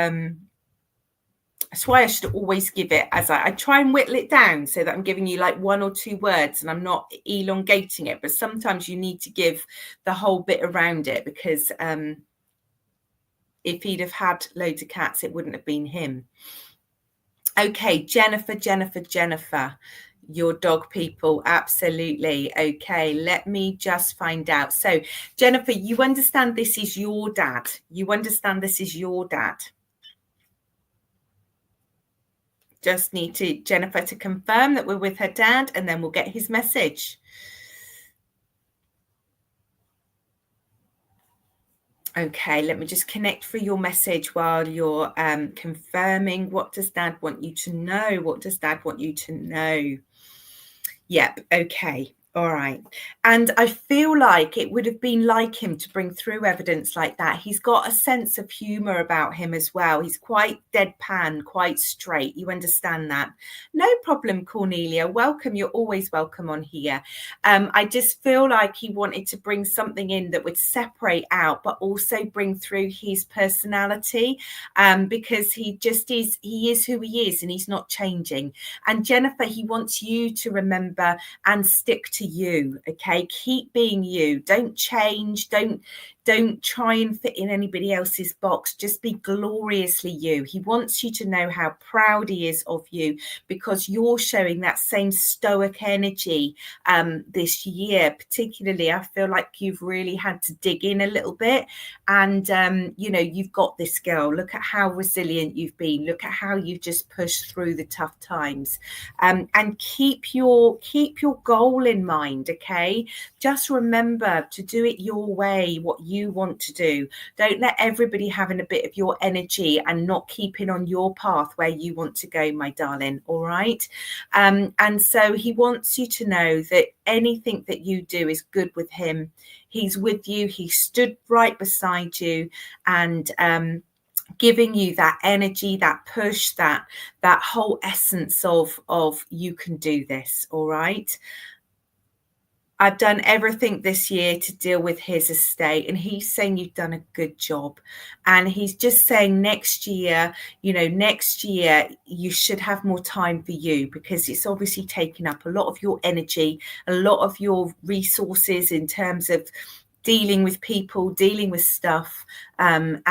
Speaker 1: That's why I should always give it as I try and whittle it down so that I'm giving you like 1 or 2 words and I'm not elongating it. But sometimes you need to give the whole bit around it, because if he'd have had loads of cats, it wouldn't have been him. Okay, Jennifer, your dog people, absolutely. Okay, let me just find out. So, Jennifer, you understand this is your dad. You understand this is your dad. Just need to Jennifer to confirm that we're with her dad, and then we'll get his message. Okay, let me just connect for your message while you're confirming. What does dad want you to know? What does dad want you to know? Yep. Okay. All right. And I feel like it would have been like him to bring through evidence like that. He's got a sense of humor about him as well. He's quite deadpan, quite straight. You understand that? No problem, Cornelia. Welcome. You're always welcome on here. I just feel like he wanted to bring something in that would separate out, but also bring through his personality, because he is who he is and he's not changing. And Jennifer, he wants you to remember and stick to you. Okay, keep being you. Don't change. Don't try and fit in anybody else's box. Just be gloriously you. He wants you to know how proud he is of you, because you're showing that same stoic energy this year. Particularly, I feel like you've really had to dig in a little bit, and you've got this, girl. Look at how resilient you've been. Look at how you've just pushed through the tough times, and keep your goal in mind. Okay, just remember to do it your way, what you want to do. Don't let everybody having a bit of your energy and not keeping on your path where you want to go, my darling. All right. And so he wants you to know that anything that you do is good with him. He's with you. He stood right beside you, and giving you that energy, that push, that whole essence of you can do this. All right. I've done everything this year to deal with his estate, and he's saying you've done a good job. And he's just saying next year you should have more time for you, because it's obviously taking up a lot of your energy, a lot of your resources in terms of dealing with people, dealing with stuff, and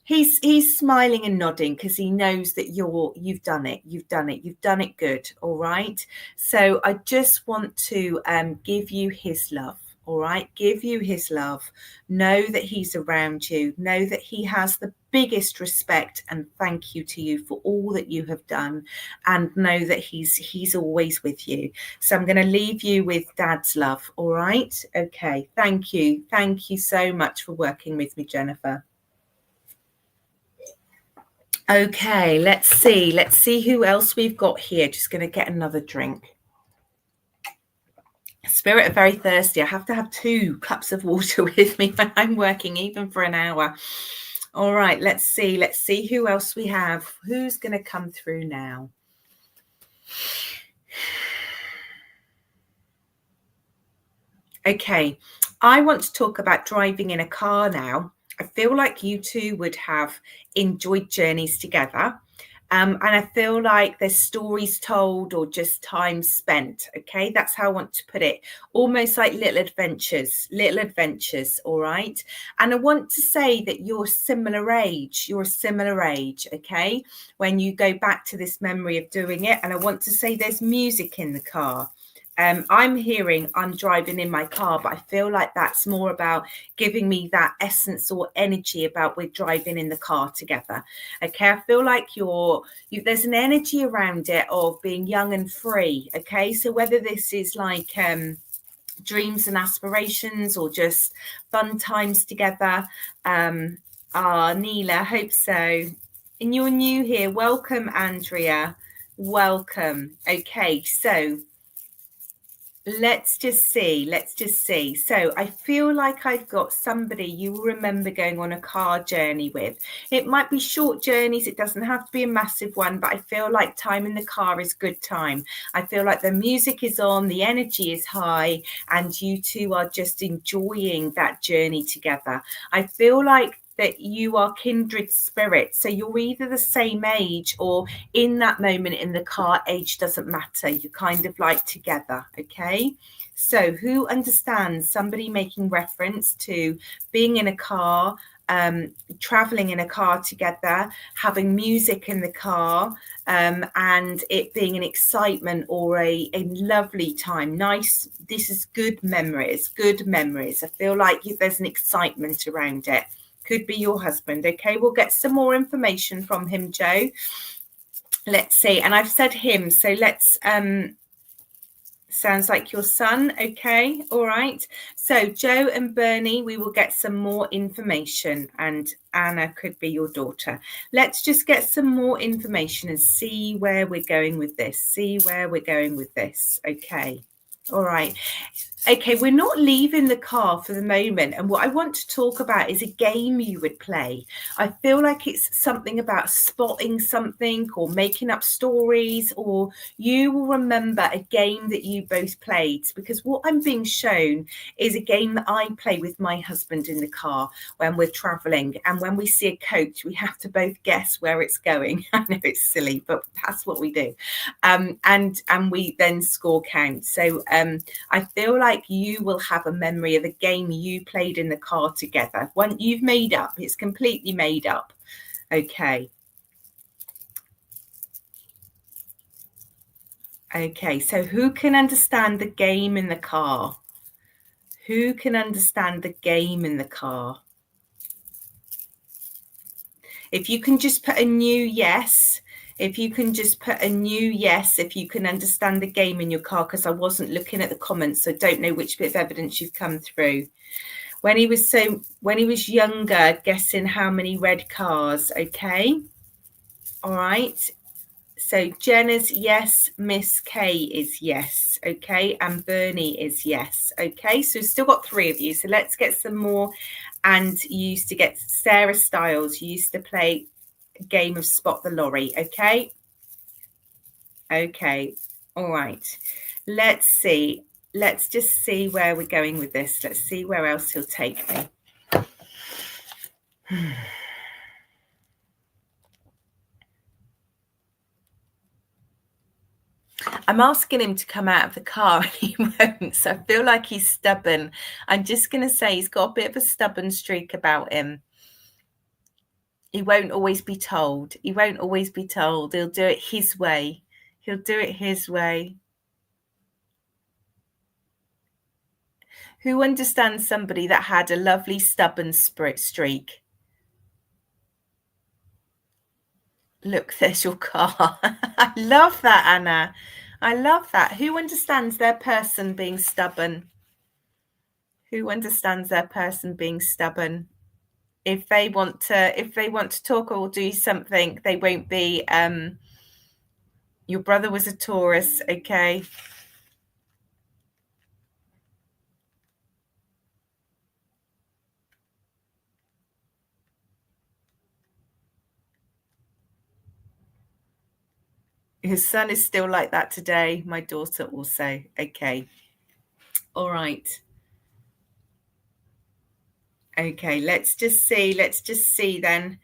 Speaker 1: he's smiling and nodding because he knows that you've done it good. All right. So I just want to give you his love. All right. Give you his love. Know that he's around you. Know that he has the biggest respect and thank you to you for all that you have done, and know that he's always with you. So I'm going to leave you with dad's love. All right. Okay. Thank you. Thank you so much for working with me, Jennifer. Okay, let's see who else we've got here. Just going to get another drink. Spirit are very thirsty. I have to have 2 cups of water with me when I'm working, even for an hour. All right, let's see who else we have. Who's going to come through now? Okay, I want to talk about driving in a car now. I feel like you two would have enjoyed journeys together. And I feel like there's stories told or just time spent. Okay, that's how I want to put it. Almost like little adventures. All right. And I want to say that you're a similar age. Okay, when you go back to this memory of doing it. And I want to say there's music in the car. I'm driving in my car, but I feel like that's more about giving me that essence or energy about we're driving in the car together. Okay, I feel like there's an energy around it of being young and free. Okay, so whether this is like dreams and aspirations or just fun times together. Neela, hope so. And you're new here. Welcome, Andrea. Welcome. Okay, so let's just see. So I feel like I've got somebody you will remember going on a car journey with. It might be short journeys. It doesn't have to be a massive one, but I feel like time in the car is good time. I feel like the music is on, the energy is high, and you two are just enjoying that journey together. I feel like that you are kindred spirits. So you're either the same age, or in that moment in the car, age doesn't matter. You're kind of like together. Okay. So who understands somebody making reference to being in a car, traveling in a car together, having music in the car, and it being an excitement or a lovely time. Nice. This is good memories. I feel like there's an excitement around it. Could be your husband. Okay, we'll get some more information from him, Joe. Let's see. And I've said him, so let's sounds like your son. Okay, all right. So Joe and Bernie, we will get some more information, and Anna could be your daughter. Let's just get some more information and see where we're going with this. Okay, all right. Okay, we're not leaving the car for the moment, and what I want to talk about is a game you would play. I feel like it's something about spotting something or making up stories, or you will remember a game that you both played, because what I'm being shown is a game that I play with my husband in the car when we're traveling, and when we see a coach, we have to both guess where it's going. I know it's silly, but that's what we do. And we then score count. So I feel like you will have a memory of a game you played in the car together. One you've made up. It's completely made up. Okay. Okay, so who can understand the game in the car? Who can understand the game in the car? If you can just put a new yes. If you can just put a new yes, if you can understand the game in your car, because I wasn't looking at the comments, so I don't know which bit of evidence you've come through. When he was younger, guessing how many red cars. Okay. All right. So Jenna's yes, Miss K is yes. Okay. And Bernie is yes. Okay. So we've still got 3 of you. So let's get some more. And you used to get Sarah Styles. You used to play game of Spot the Lorry. Okay. All right, let's see. Let's just see where we're going with this. Let's see where else he'll take me. I'm asking him to come out of the car and he won't, so I feel like he's stubborn. I'm just going to say he's got a bit of a stubborn streak about him. He won't always be told. He'll do it his way. Who understands somebody that had a lovely stubborn streak? Look, there's your car. I love that, Anna. I love that. Who understands their person being stubborn? If they want to talk or do something, they won't be. Your brother was a Taurus, okay? His son is still like that today. My daughter also. Okay. All right. Okay, let's just see then.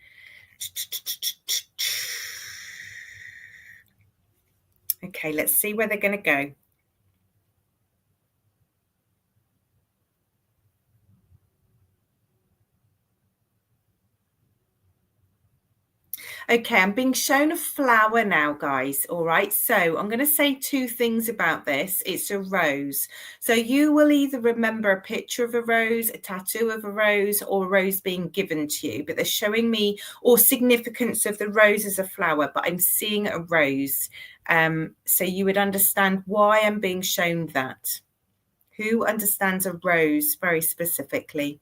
Speaker 1: Okay, let's see where they're going to go. Okay, I'm being shown a flower now, guys. All right, so I'm going to say 2 things about this. It's a rose. So you will either remember a picture of a rose, a tattoo of a rose, or a rose being given to you. But they're showing me or significance of the rose as a flower, but I'm seeing a rose. So you would understand why I'm being shown that. Who understands a rose very specifically?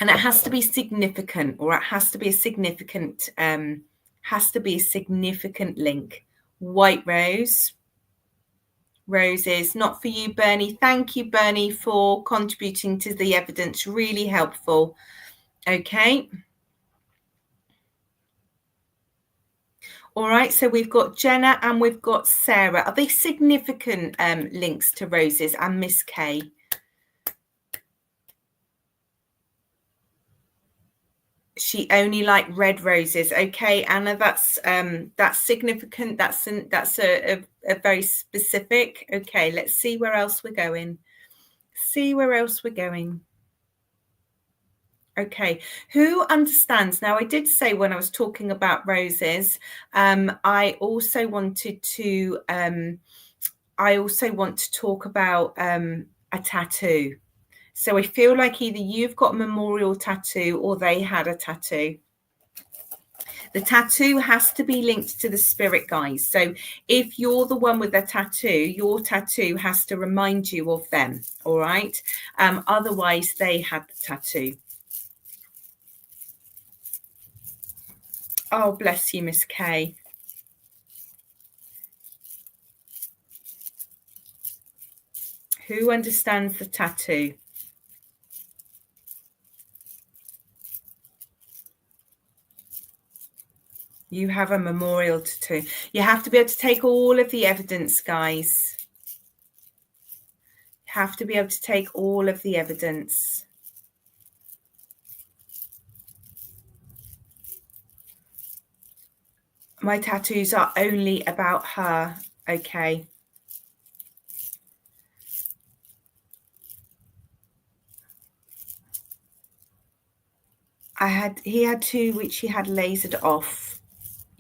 Speaker 1: And it has to be significant, or it has to be a significant, link. White rose. Roses, not for you, Bernie. Thank you, Bernie, for contributing to the evidence. Really helpful. Okay. All right, so we've got Jenna and we've got Sarah. Are they significant links to roses and Miss K? She only liked red roses. Okay, Anna, that's significant. That's a very specific. Okay, let's see where else we're going. Okay, who understands? Now, I did say when I was talking about roses, I also want to talk about a tattoo. So I feel like either you've got a memorial tattoo or they had a tattoo. The tattoo has to be linked to the spirit guides. So if you're the one with the tattoo, your tattoo has to remind you of them. All right. Otherwise, they had the tattoo. Oh, bless you, Miss K. Who understands the tattoo? You have a memorial tattoo. You have to be able to take all of the evidence, guys. You have to be able to take all of the evidence. My tattoos are only about her. Okay. He had two which he had lasered off.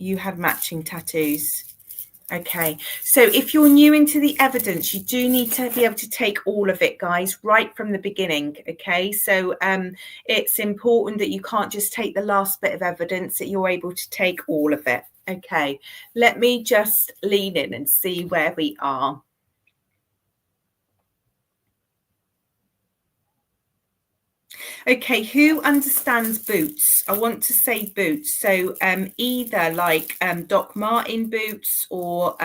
Speaker 1: You had matching tattoos. Okay, so if you're new into the evidence, you do need to be able to take all of it, guys, right from the beginning. Okay, so it's important that you can't just take the last bit of evidence, that you're able to take all of it. Okay, let me just lean in and see where we are. Okay, who understands boots? I want to say boots. So either like Doc Martin boots or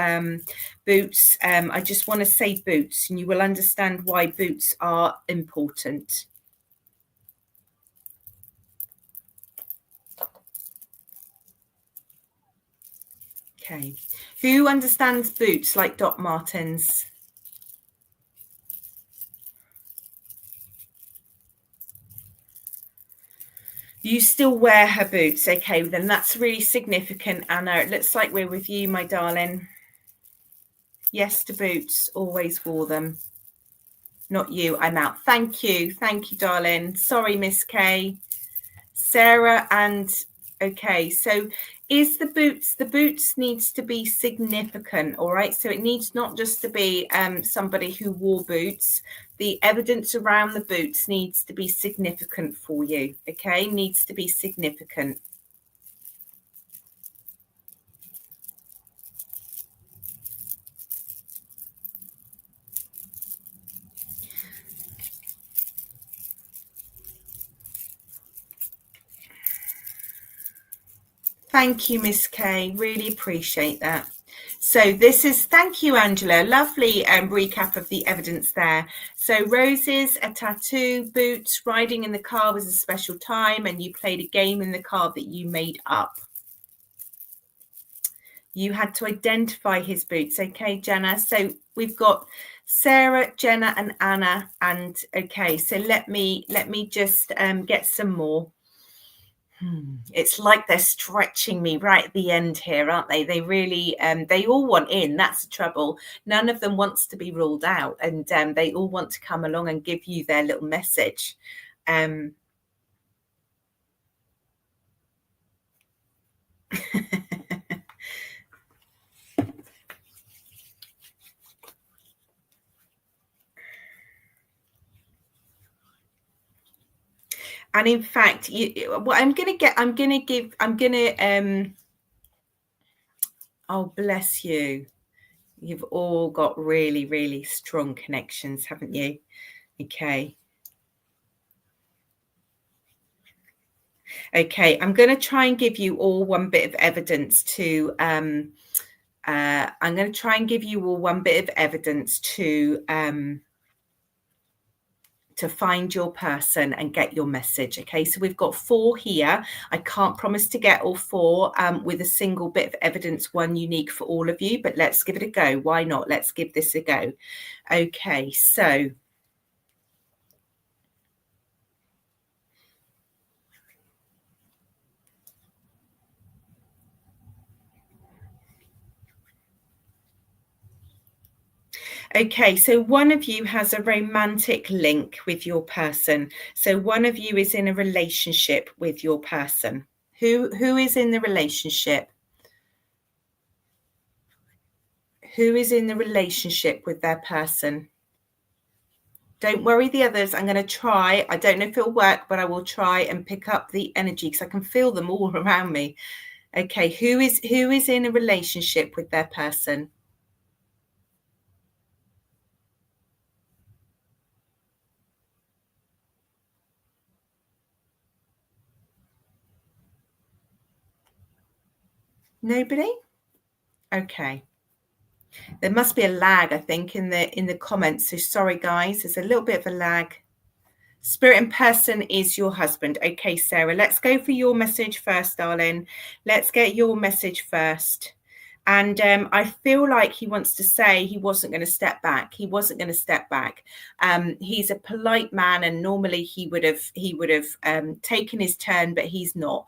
Speaker 1: boots. I just want to say boots, and you will understand why boots are important. Okay, who understands boots like Doc Martens? You still wear her boots. Okay, then that's really significant, Anna. It looks like we're with you, my darling. Yes to boots, always wore them. Not you, I'm out. Thank you, darling. Sorry, Miss K. Sarah and okay, so is the boots needs to be significant, all right? So it needs not just to be somebody who wore boots. The evidence around the boots needs to be significant for you, okay? Needs to be significant. Thank you, Miss K. Really appreciate that. So this is, thank you, Angela. Lovely recap of the evidence there. So roses, a tattoo, boots, riding in the car was a special time, and you played a game in the car that you made up. You had to identify his boots. Okay, Jenna. So we've got Sarah, Jenna, and Anna. And okay, so let me just get some more. It's like they're stretching me right at the end here, aren't they? They really, they all want in. That's the trouble. None of them wants to be ruled out, and they all want to come along and give you their little message. And in fact, what I'm going to oh, bless you. You've all got really, really strong connections, haven't you? Okay. Okay, I'm going to try and give you all one bit of evidence to, I'm going to try and give you all one bit of evidence to to find your person and get your message. Okay, so we've got 4 here. I can't promise to get all 4 with a single bit of evidence, one unique for all of you, but let's give it a go. Why not? Let's give this a go. Okay, so okay, so one of you has a romantic link with your person. So one of you is in a relationship with your person. Who is in the relationship? Who is in the relationship with their person? Don't worry the others. I'm going to try. I don't know if it'll work, but I will try and pick up the energy because I can feel them all around me. Okay, who is in a relationship with their person? Nobody? Okay. There must be a lag, I think, in the comments. So sorry, guys. There's a little bit of a lag. Spirit in person is your husband. Okay, Sarah, let's go for your message first, darling. Let's get your message first. And I feel like he wants to say he wasn't going to step back. He wasn't going to step back. He's a polite man, and normally he would have taken his turn, but he's not,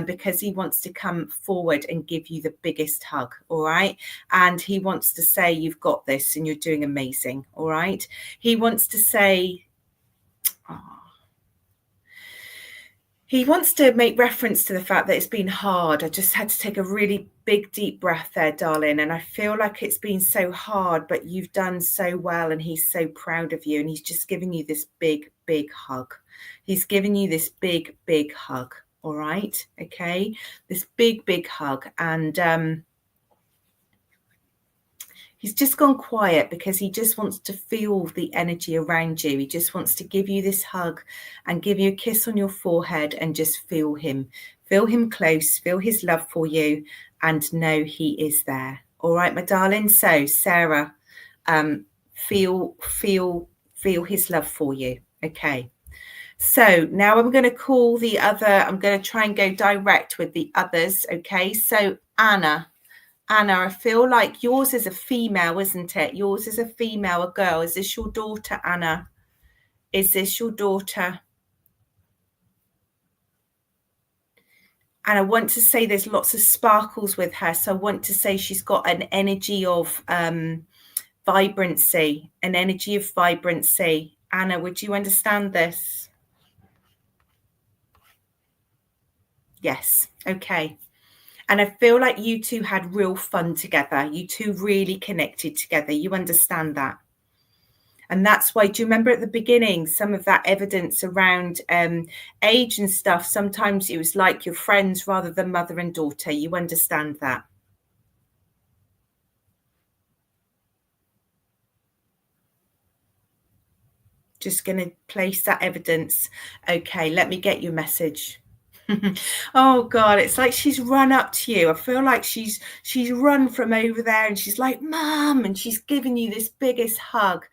Speaker 1: because he wants to come forward and give you the biggest hug. All right, and he wants to say you've got this, and you're doing amazing. All right, he wants to say. He wants to make reference to the fact that it's been hard. I just had to take a really big, deep breath there, darling. And I feel like it's been so hard, but you've done so well. And he's so proud of you. And he's just giving you this big, big hug. He's giving you this big, big hug. All right. Okay. This big, big hug. And he's just gone quiet because he just wants to feel the energy around you. He just wants to give you this hug and give you a kiss on your forehead and just feel him close, feel his love for you, and know he is there. All right, my darling. So Sarah, feel his love for you. Okay. So now I'm going to call the other. I'm going to try and go direct with the others. Okay. So Anna, I feel like yours is a female, isn't it? Yours is a female, a girl. Is this your daughter, Anna? Is this your daughter? And I want to say there's lots of sparkles with her. So I want to say she's got an energy of vibrancy, an energy of vibrancy. Anna, would you understand this? Yes. Okay. And I feel like you two had real fun together. You two really connected together. You understand that. And that's why, do you remember at the beginning, some of that evidence around age and stuff, sometimes it was like your friends rather than mother and daughter. You understand that. Just going to place that evidence. Okay, let me get your message. Oh God, it's like she's run up to you. I feel like she's run from over there and she's like, Mum, and she's giving you this biggest hug.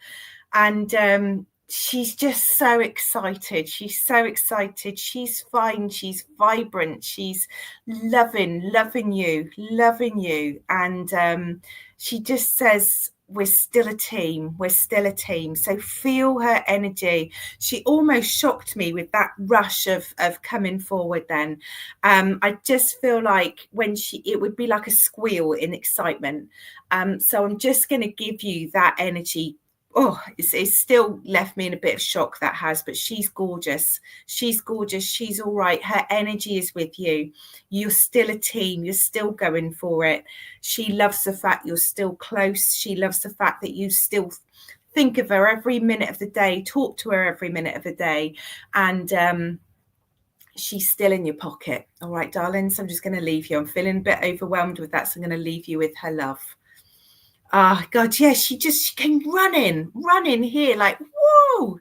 Speaker 1: And she's just so excited. She's so excited. She's fine. She's vibrant. She's loving you. And she just says, we're still a team. We're still a team. So feel her energy. She almost shocked me with that rush of coming forward then. I just feel like it would be like a squeal in excitement. So I'm just going to give you that energy. Oh, it's still left me in a bit of shock, that has, but she's gorgeous. She's gorgeous. She's all right. Her energy is with you. You're still a team. You're still going for it. She loves the fact you're still close. She loves the fact that you still think of her every minute of the day, talk to her every minute of the day. And she's still in your pocket. All right, darling. So I'm just going to leave you. I'm feeling a bit overwhelmed with that. So I'm going to leave you with her love. God, yeah, she came running here like, whoa.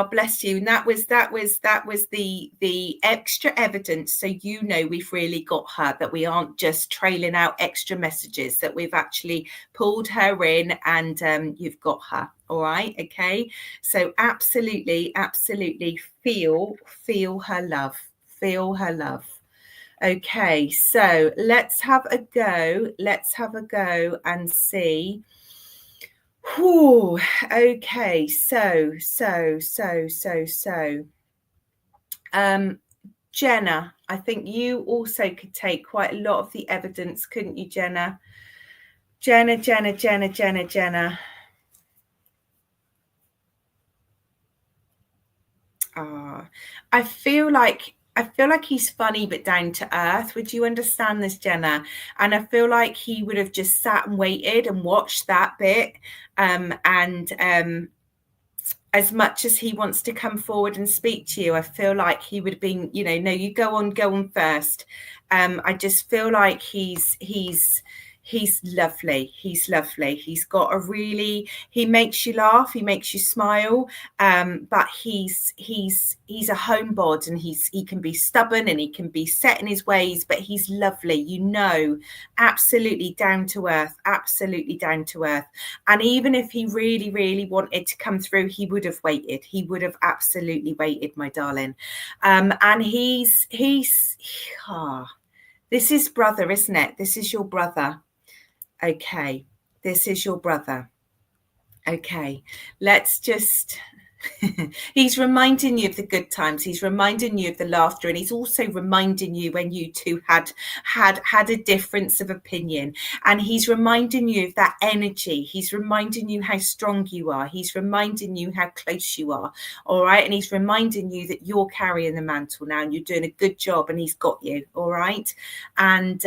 Speaker 1: Bless you. And that was the extra evidence. So we've really got her, that we aren't just trailing out extra messages, that we've actually pulled her in, and you've got her. All right. Okay. So absolutely feel her love. Feel her love. Okay, so let's have a go. Let's have a go and see. Whew. Okay, so. Jenna, I think you also could take quite a lot of the evidence, couldn't you, Jenna? Jenna. I feel like he's funny but down to earth. Would you understand this, Jenna? And I feel like he would have just sat and waited and watched that bit. As much as he wants to come forward and speak to you, I feel like he would have been, no, you go on first. I just feel like he's lovely. He's lovely. He's got he makes you laugh, he makes you smile. But he's a homebod, and he can be stubborn and he can be set in his ways, but he's lovely, absolutely down to earth, absolutely down to earth. And even if he really wanted to come through, he would have waited. He would have absolutely waited, my darling. And this is brother, isn't it? This is your brother. Okay, this is your brother. Okay, let's just... He's reminding you of the good times. He's reminding you of the laughter, and he's also reminding you when you two had a difference of opinion. And he's reminding you of that energy. He's reminding you how strong you are. He's reminding you how close you are. All right, and he's reminding you that you're carrying the mantle now, and you're doing a good job, and he's got you. All right, and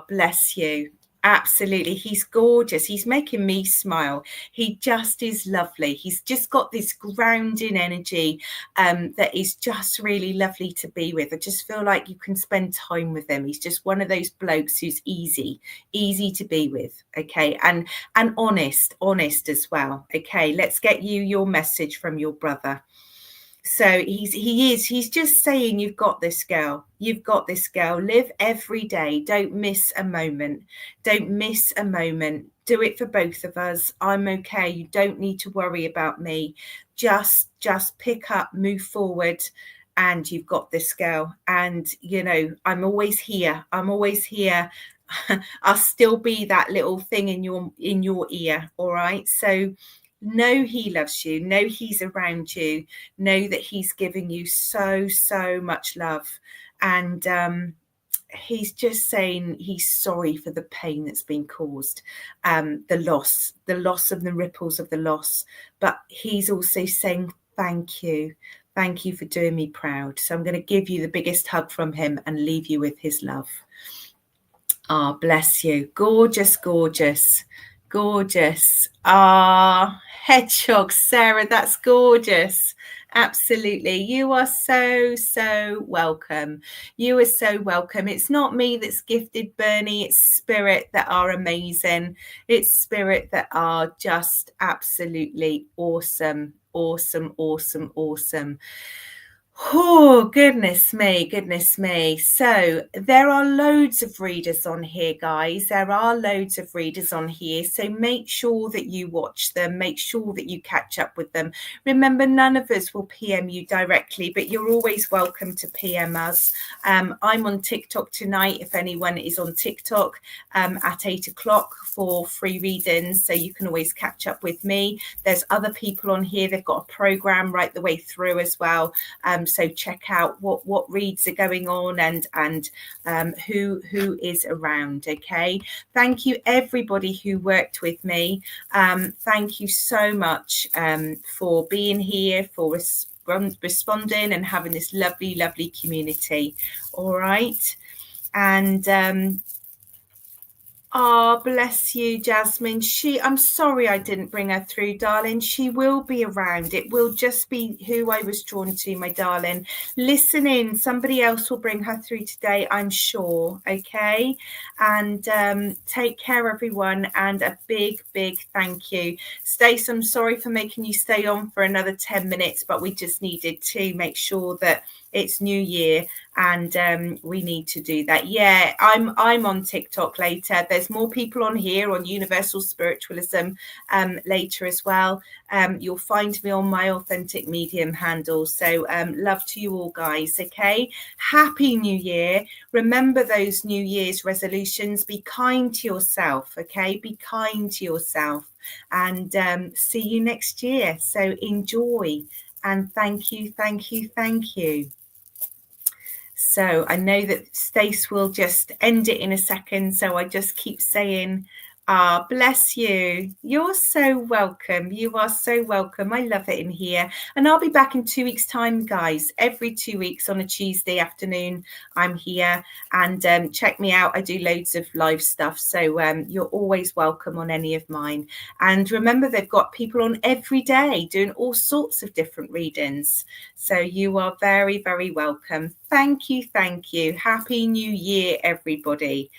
Speaker 1: bless you. Absolutely. He's gorgeous. He's making me smile. He just is lovely. He's just got this grounding energy that is just really lovely to be with. I just feel like you can spend time with him. He's just one of those blokes who's easy to be with. Okay. And honest as well. Okay. Let's get you your message from your brother. So he's just saying, you've got this, girl. You've got this, girl. Live every day. Don't miss a moment. Don't miss a moment. Do it for both of us. I'm okay. You don't need to worry about me. Just pick up, move forward, and you've got this, girl. And, I'm always here. I'll still be that little thing in your ear. All right. So know he loves you, know he's around you, know that he's giving you so much love. And he's just saying he's sorry for the pain that's been caused, the loss of the ripples of the loss. But he's also saying thank you for doing me proud. So I'm going to give you the biggest hug from him and leave you with his love. Bless you. Gorgeous. Hedgehog, Sarah, that's gorgeous. Absolutely. You are so welcome. You are so welcome. It's not me that's gifted, Bernie. It's spirit that are amazing. It's spirit that are just absolutely awesome. Oh, goodness me. So there are loads of readers on here, guys. There are loads of readers on here. So make sure that you watch them. Make sure that you catch up with them. Remember, none of us will PM you directly, but you're always welcome to PM us. I'm on TikTok tonight, if anyone is on TikTok, at 8 o'clock for free readings. So you can always catch up with me. There's other people on here. They've got a program right the way through as well. So check out what reads are going on and who is around. Okay, thank you everybody who worked with me. Thank you so much for being here, for responding and having this lovely community. All right, and bless you, Jasmine. I'm sorry I didn't bring her through, darling. She will be around. It will just be who I was drawn to, my darling. Listen in. Somebody else will bring her through today, I'm sure. Okay. And take care, everyone. And a big thank you. Stace, I'm sorry for making you stay on for another 10 minutes, but we just needed to make sure that it's New Year, and we need to do that. Yeah, I'm on TikTok later. There's more people on here on Universal Spiritualism later as well. You'll find me on my Authentic Medium handle. So love to you all, guys. Okay, Happy New Year. Remember those New Year's resolutions. Be kind to yourself. Okay, be kind to yourself, and see you next year. So enjoy, and thank you, thank you, thank you. So I know that Stace will just end it in a second. So I just keep saying, bless you. You're so welcome. You are so welcome. I love it in here. And I'll be back in 2 weeks' time, guys. Every 2 weeks on a Tuesday afternoon, I'm here. And check me out. I do loads of live stuff. So you're always welcome on any of mine. And remember, they've got people on every day doing all sorts of different readings. So you are very, very welcome. Thank you. Thank you. Happy New Year, everybody.